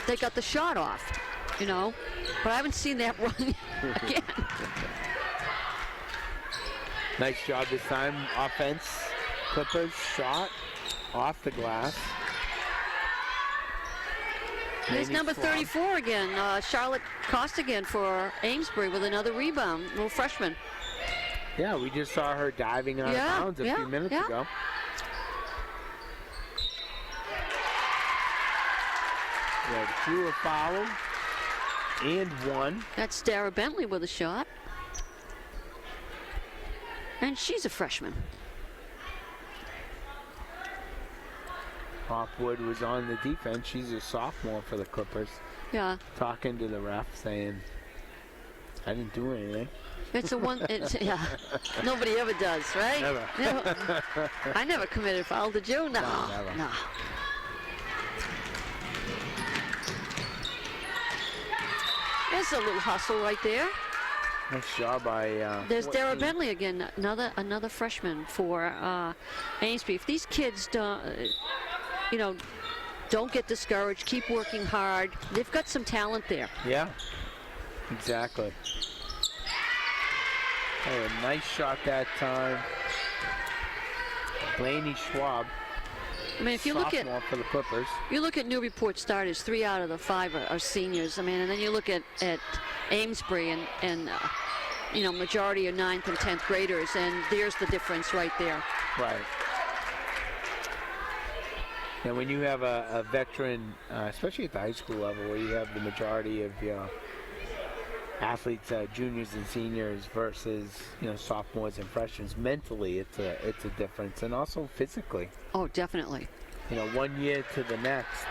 they got the shot off, you know. But I haven't seen that run again. Nice job this time. Offense. Clippers shot off the glass. Here's number 34 again, Charlotte Costigan for Amesbury with another rebound, little freshman. Yeah, we just saw her diving out of bounds a few minutes ago. Yeah, drew a foul and one. That's Dara Bentley with a shot. And she's a freshman. Hopwood was on the defense. She's a sophomore for the Clippers. Yeah. Talking to the ref saying, I didn't do anything. It's a one, yeah. Nobody ever does, right? Never. I never committed a foul, did you? No. Never. No. there's a little hustle right there. Nice job by. There's 14. Dara Bentley again, another freshman for Amesbury. If these kids don't, don't get discouraged, keep working hard. They've got some talent there. Yeah, exactly. Hey, a nice shot that time. Blaney Schwab. I mean, if you look at sophomore for the Clippers. Newburyport starters, 3 out of the 5 are seniors. I mean, and then you look at Amesbury and majority are 9th and 10th graders, and there's the difference right there. Right. And when you have a veteran, especially at the high school level, where you have the majority of your athletes, juniors and seniors versus sophomores and freshmen, mentally it's a difference, and also physically. Oh, definitely. 1 year to the next,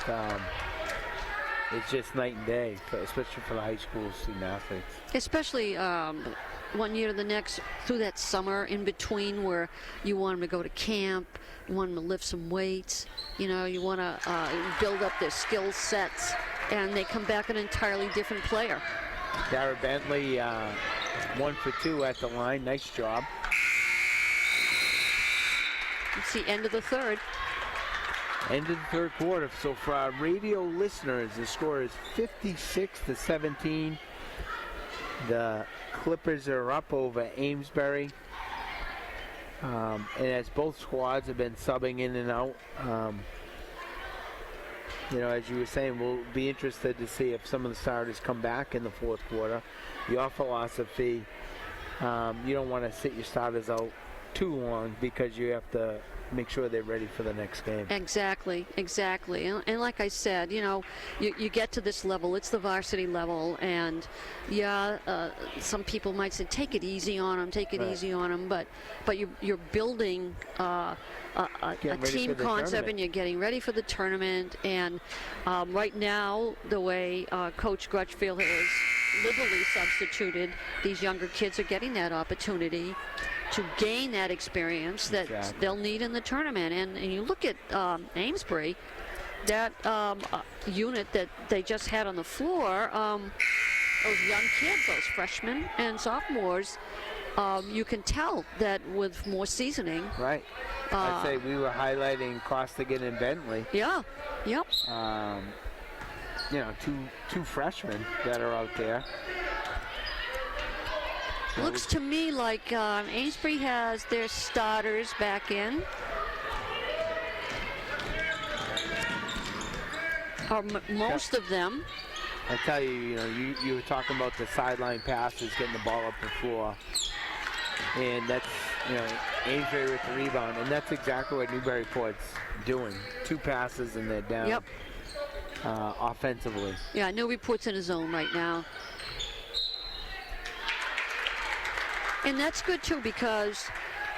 it's just night and day, especially for the high school student athletes. Especially 1 year to the next, through that summer in between where you want them to go to camp, you want them to lift some weights, you want to build up their skill sets, and they come back an entirely different player. Dara Bentley, 1 for 2 at the line. Nice job. It's the end of the third. End of the third quarter. So for our radio listeners, the score is 56-17. The Clippers are up over Amesbury. And as both squads have been subbing in and out, as you were saying, we'll be interested to see if some of the starters come back in the fourth quarter. Your philosophy, you don't want to sit your starters out too long because you have to make sure they're ready for the next game. Exactly. And like I said, you get to this level, it's the varsity level, and some people might say, take it easy on them, but you're building a team concept, and you're getting ready for the tournament. And right now, the way Coach Crutchfield has liberally substituted, these younger kids are getting that opportunity to gain that experience that they'll need in the tournament. And you look at Amesbury, that unit that they just had on the floor, those young kids, those freshmen and sophomores, you can tell that with more seasoning. Right. I'd say we were highlighting Costigan and Bentley. Yeah. Yep. Two freshmen that are out there. Looks to me like Amesbury has their starters back in. Or most of them. I tell you, you were talking about the sideline passes, getting the ball up the floor. And that's, Amesbury with the rebound. And that's exactly what Newburyport's doing. 2 passes and they're down. Yep. Offensively. Yeah, Newburyport's in a zone right now. And that's good, too, because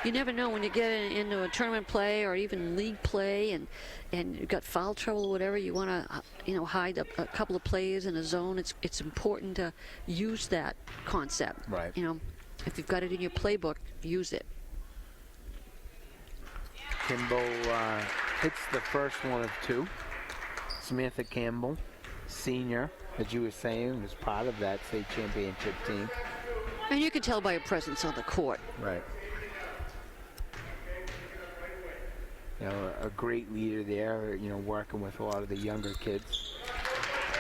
you never know when you get into a tournament play or even league play and you've got foul trouble or whatever, you want to, hide a couple of plays in a zone. It's important to use that concept. Right. If you've got it in your playbook, use it. Kimball hits the first one of 2. Samantha Campbell, senior, as you were saying, was part of that state championship team. And you can tell by her presence on the court. Right. A great leader there, working with a lot of the younger kids.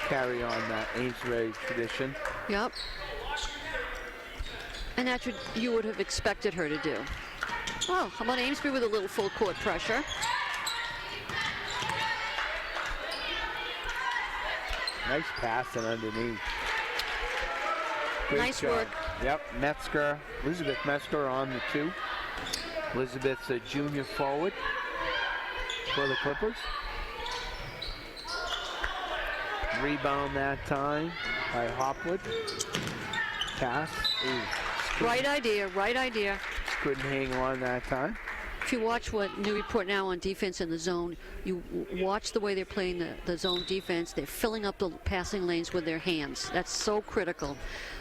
Carry on that Amesbury tradition. Yep. And that's what you would have expected her to do. Well, how about Amesbury with a little full court pressure? Nice passing underneath. Good nice job. work. Yep, Metzger, Elizabeth Metzger on the 2. Elizabeth's a junior forward for the Clippers. Rebound that time by Hopwood. Pass. Ooh, right idea. Just couldn't hang on that time. If you watch what Newburyport now on defense in the zone, you watch the way they're playing the zone defense. They're filling up the passing lanes with their hands. That's so critical.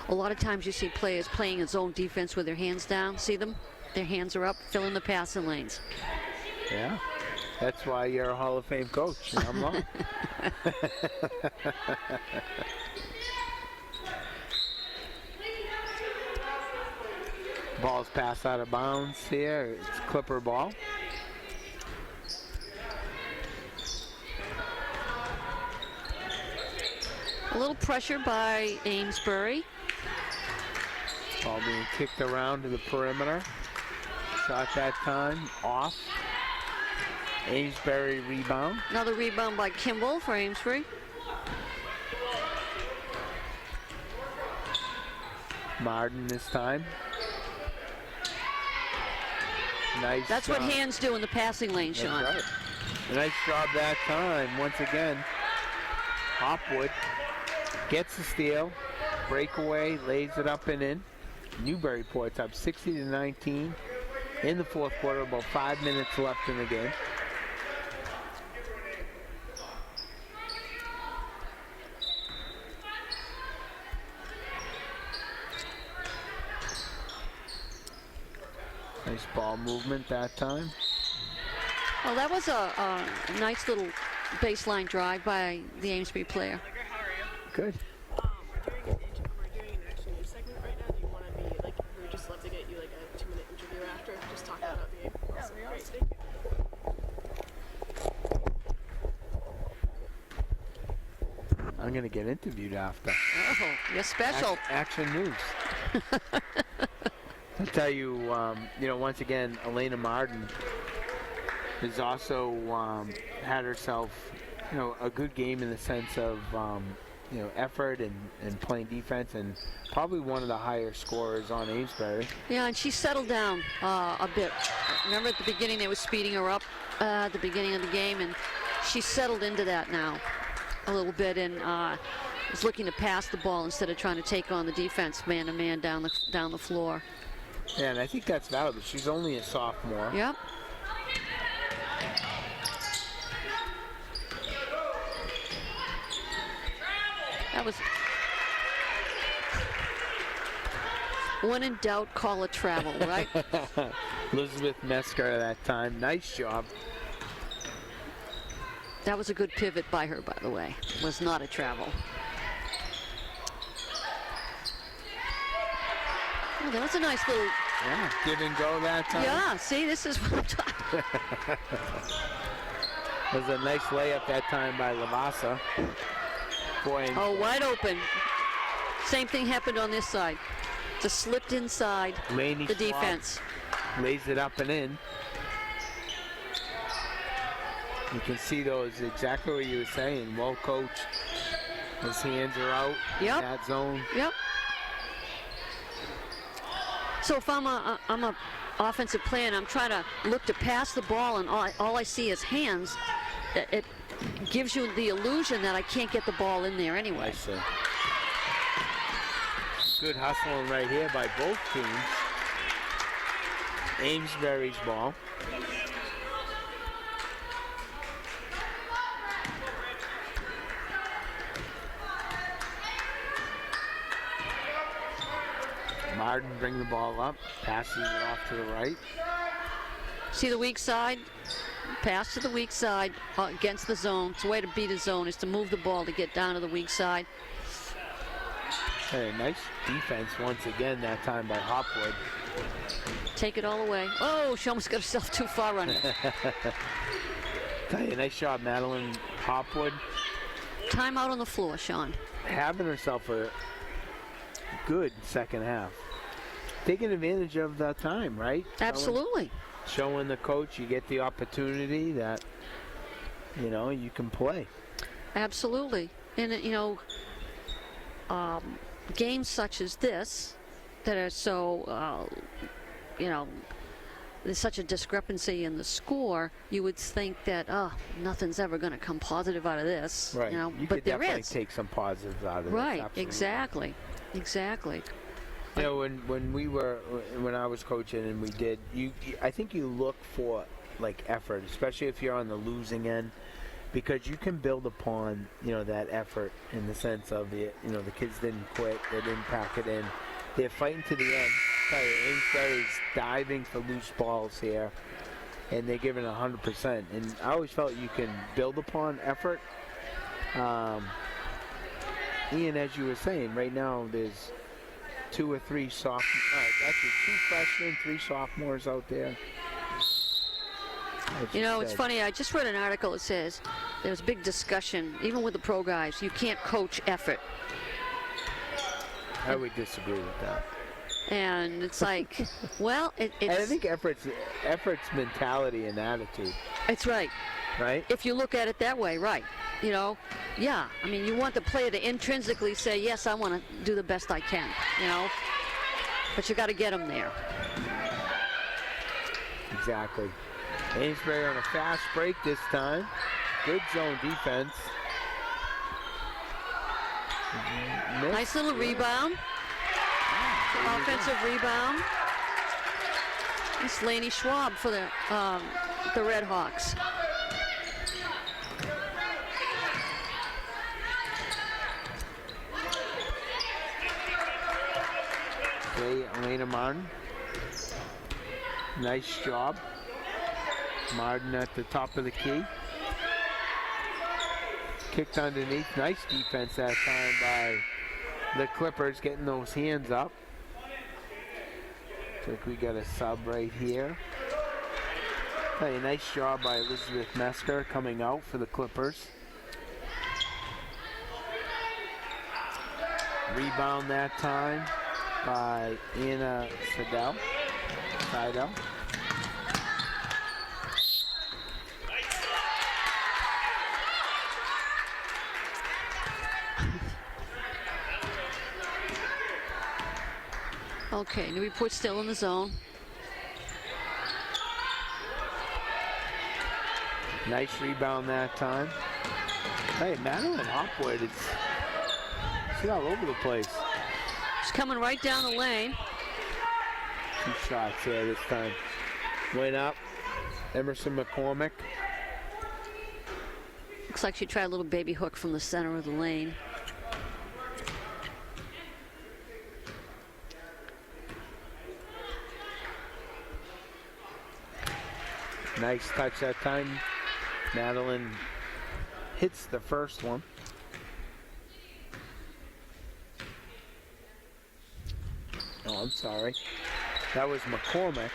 A lot of times you see players playing a zone defense with their hands down. See them? Their hands are up, filling the passing lanes. Yeah, that's why you're a Hall of Fame coach, and I'm not. Ball's passed out of bounds here. It's Clipper ball. A little pressure by Amesbury. Ball being kicked around to the perimeter. Shot that time off. Amesbury rebound. Another rebound by Kimball for Amesbury. Martin this time. Nice. That's what hands do in the passing lane, Sean. That's right. A nice job that time. Once again, Hopwood gets the steal. Breakaway, lays it up and in. Newburyport's up 60-19 in the fourth quarter. About 5 minutes left in the game. Nice ball movement that time. Well, that was a nice little baseline drive by the Amesbury player. Good. We're doing an actual news segment right now. Do you want to be like? We would just love to get you like a 2-minute interview after, just talking about the game. Awesome. Great. Thank you. I'm gonna get interviewed after. Oh, you're special. Action news. I'll tell you, once again, Elena Martin has also had herself, a good game in the sense of, effort and playing defense, and probably one of the higher scorers on Amesbury. Yeah, and she settled down a bit. Remember at the beginning they were speeding her up at the beginning of the game, and she settled into that now a little bit, and is looking to pass the ball instead of trying to take on the defense man-to-man down the floor. Yeah, and I think that's valuable. She's only a sophomore. Yep. That was... When in doubt, call a travel, right? Elizabeth Mesker that time. Nice job. That was a good pivot by her, by the way. Was not a travel. Oh, that was a nice little... Yeah, give and go that time. Yeah, see, this is what I'm talking about. It was a nice layup that time by Lavasa. Boy, Oh, wide open. Same thing happened on this side. Just slipped inside Laney the defense. lays it up and in. You can see those, exactly what you were saying. Well coached. His hands are out in that zone. Yep. So if I'm a offensive player and I'm trying to look to pass the ball and all I see is hands, it gives you the illusion that I can't get the ball in there anyway. I see. Good hustling right here by both teams. Amesbury's ball. Martin bring the ball up, passes it off to the right. See the weak side? Pass to the weak side against the zone. It's a way to beat a zone is to move the ball to get down to the weak side. Hey, nice defense once again that time by Hopwood. Take it all away. Oh, she almost got herself too far on it. Tell you, nice job, Madeline Hopwood. Timeout on the floor, Sean. Having herself a good second half. Taking advantage of the time, right? Absolutely. Showing the coach you get the opportunity that, you can play. Absolutely. And, games such as this that are so, there's such a discrepancy in the score, you would think that, nothing's ever going to come positive out of this. Right. You but could there definitely is. take some positives out of this. Right, Absolutely. exactly. When I was coaching and we did, I think you look for like effort, especially if you're on the losing end, because you can build upon that effort in the sense of the kids didn't quit, they didn't pack it in, they're fighting to the end. Amesbury's diving for loose balls here, and they're giving 100%. And I always felt you can build upon effort. Ian, as you were saying, right now there's 2 or 3 sophomores. Actually, 2 freshmen, 3 sophomores out there. You know, it's funny. I just read an article that says there was a big discussion, even with the pro guys, you can't coach effort. I would disagree with that. And it's like, well, And I it's think effort's mentality and attitude, it's right. right? If you look at it that way, right. You know, yeah. I mean, you want the player to intrinsically say, yes, I want to do the best I can, you know. But you got to get them there. Exactly. Amesbury on a fast break this time. Good zone defense. Missed. Nice little rebound. Offensive rebound. It's Laney Schwab for the Red Hawks. Okay, Elena Martin. Nice job. Martin at the top of the key. Kicked underneath. Nice defense that time by the Clippers, getting those hands up. Looks like we got a sub right here. Hey, nice job by Elizabeth Mesker coming out for the Clippers. Rebound that time by Anna Seidel. Okay, Newburyport still in the zone. Nice rebound that time. Hey, Madeline Hopwood, she's all over the place. She's coming right down the lane. 2 shots there this time. Went up. Emerson McCormick. Looks like she tried a little baby hook from the center of the lane. Nice touch that time. Madeline hits the first one. Oh, I'm sorry. That was McCormick.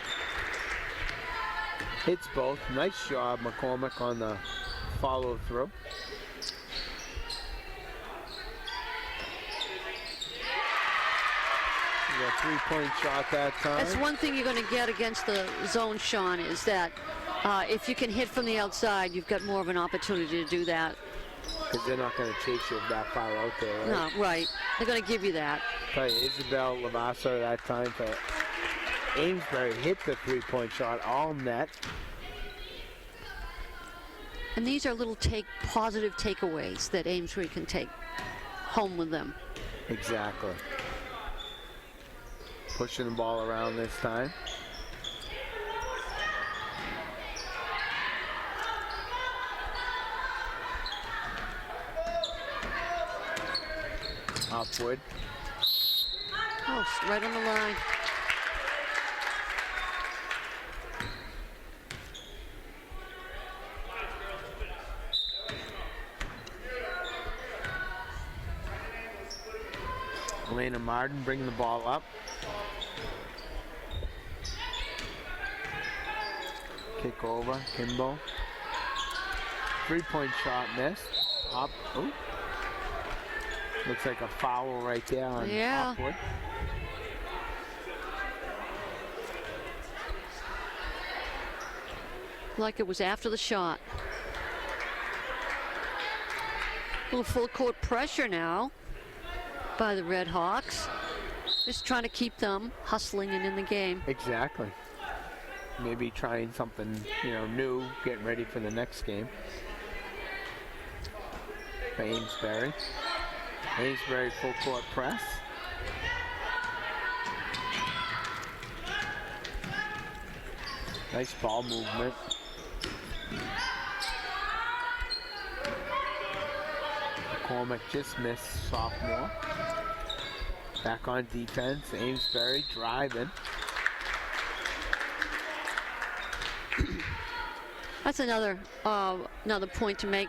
Hits both. Nice job, McCormick, on the follow through. We got a 3-point shot that time. That's one thing you're going to get against the zone, Sean, is that if you can hit from the outside, you've got more of an opportunity to do that. Because they're not going to chase you that far out there, right? No, right. They're going to give you that. Isabel Lavassa that time for Amesbury hit the 3-point shot, all net. And these are little positive takeaways that Amesbury can take home with them. Exactly. Pushing the ball around this time. Hopwood. Oh, right on the line. Elena Martin bringing the ball up. Kick over, Kimbo. 3-point shot missed. Up. Ooh. Looks like a foul right there on Hopwood. Like it was after the shot. A little full court pressure now by the Red Hawks. Just trying to keep them hustling and in the game. Exactly. Maybe trying something, new, getting ready for the next game. For Amesbury. Amesbury full court press. Nice ball movement. McCormick just missed, sophomore. Back on defense, Amesbury driving. That's another point to make.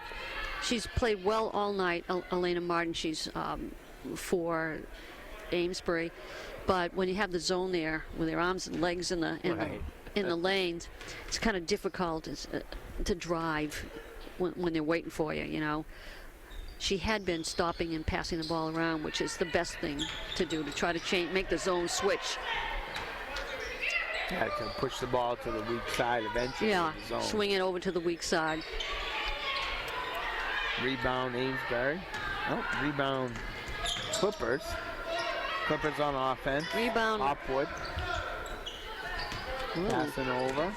She's played well all night, Elena Martin. She's for Amesbury, but when you have the zone there with their arms and legs in the Right. in the lanes, it's kind of difficult to drive when they're waiting for you. You know, she had been stopping and passing the ball around, which is the best thing to do to try to make the zone switch. Yeah, to push the ball to the weak side eventually. Yeah, in the zone. swing it over to the weak side. Rebound Amesbury. Oh, rebound Clippers. Clippers on offense. Rebound. Hopwood. Ooh. Passing over.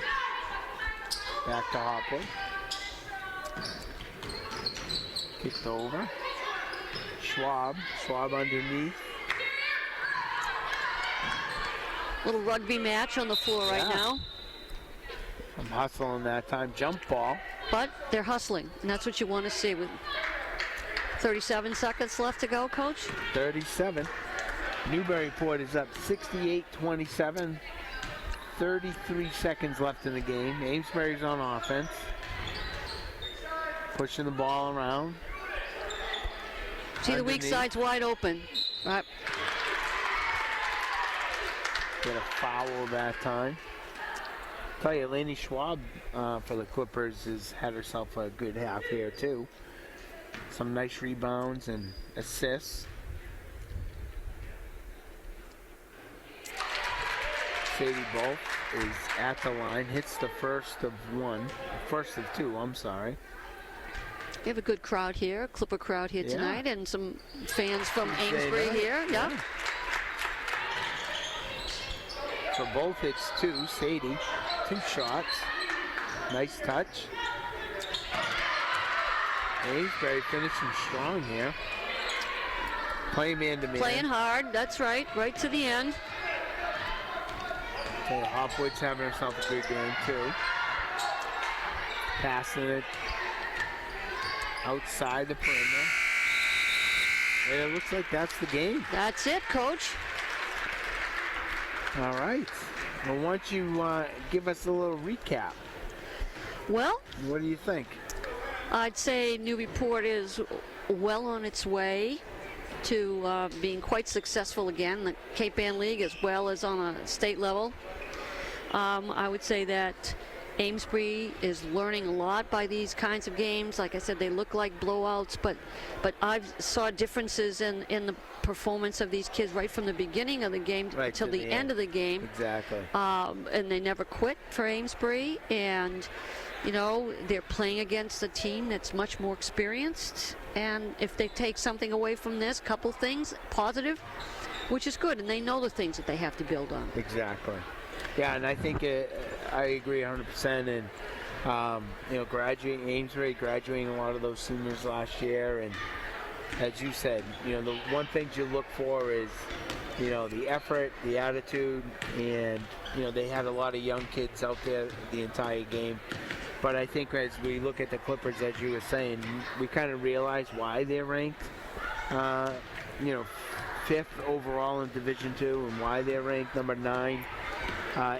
Back to Hopwood. Kicked over. Schwab. Schwab underneath. Little rugby match on the floor right Yeah. now. I'm hustling that time. Jump ball. But they're hustling, and that's what you want to see with 37 seconds left to go, Coach. 37. Newburyport is up 68-27. 33 seconds left in the game. Amesbury's on offense. Pushing the ball around. See, the weak Underneath. side's wide open. Right. Get a foul that time. Tell you, Lainey Schwab for the Clippers has had herself a good half here too. Some nice rebounds and assists. Sadie Bolt is at the line, hits the first of two, I'm sorry. We have a good crowd here, Clipper crowd here Yeah. tonight, and some fans from Tuesday Amesbury night. here. Yeah. So Bolt hits two, Sadie, 2 shots. Nice touch. Amesbury finishing strong here. Playing man-to-man. Playing hard, that's right to the end. Okay, Hopwood's having herself a good game too. Passing it outside the perimeter. And it looks like that's the game. That's it, Coach. All right. Well, why don't you give us a little recap? Well, What do you think? I'd say Newburyport is well on its way to being quite successful again in the Cape Ann League as well as on a state level. I would say that Amesbury is learning a lot by these kinds of games. Like I said, they look like blowouts, but I've saw differences in the performance of these kids right from the beginning of the game Right till to the the end of the game. Exactly. And they never quit for Amesbury, and you know, they're playing against a team that's much more experienced, and if they take something away from this, couple things positive, which is good, and they know the things that they have to build on. Exactly. Yeah, and I think I agree 100%. And Amesbury graduating a lot of those seniors last year, and as you said, the one thing you look for is, the effort, the attitude, and they had a lot of young kids out there the entire game. But I think as we look at the Clippers, as you were saying, we kind of realize why they're ranked, 5th overall in Division II, and why they're ranked number 9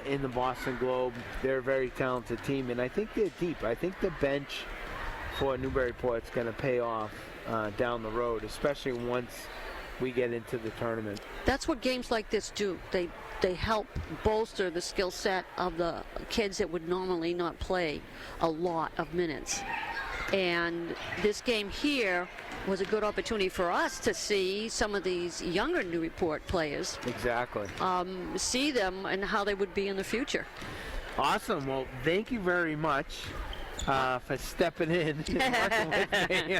in the Boston Globe. They're a very talented team, and I think they're deep. I think the bench for Newburyport is going to pay off down the road, especially once we get into the tournament. That's what games like this do. They help bolster the skill set of the kids that would normally not play a lot of minutes. And this game here was a good opportunity for us to see some of these younger Newburyport players. Exactly. See them and how they would be in the future. Awesome. Well, thank you very much for stepping in and working with me.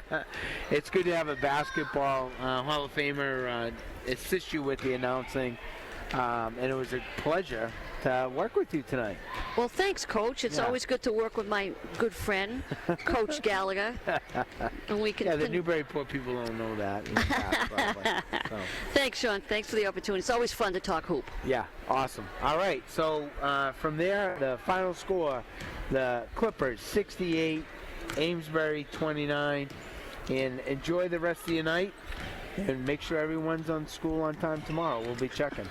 It's good to have a basketball Hall of Famer assist you with the announcing. And it was a pleasure to work with you tonight. Well, thanks, Coach. It's Yeah. always good to work with my good friend, Coach Gallagher. And we can. Yeah, the Newburyport people don't know that. In the past, probably. So, Thanks, Sean. Thanks for the opportunity. It's always fun to talk hoop. yeah, awesome. All right, so from there, the final score, the Clippers 68, Amesbury 29. And enjoy the rest of your night. And make sure everyone's on school on time tomorrow. We'll be checking.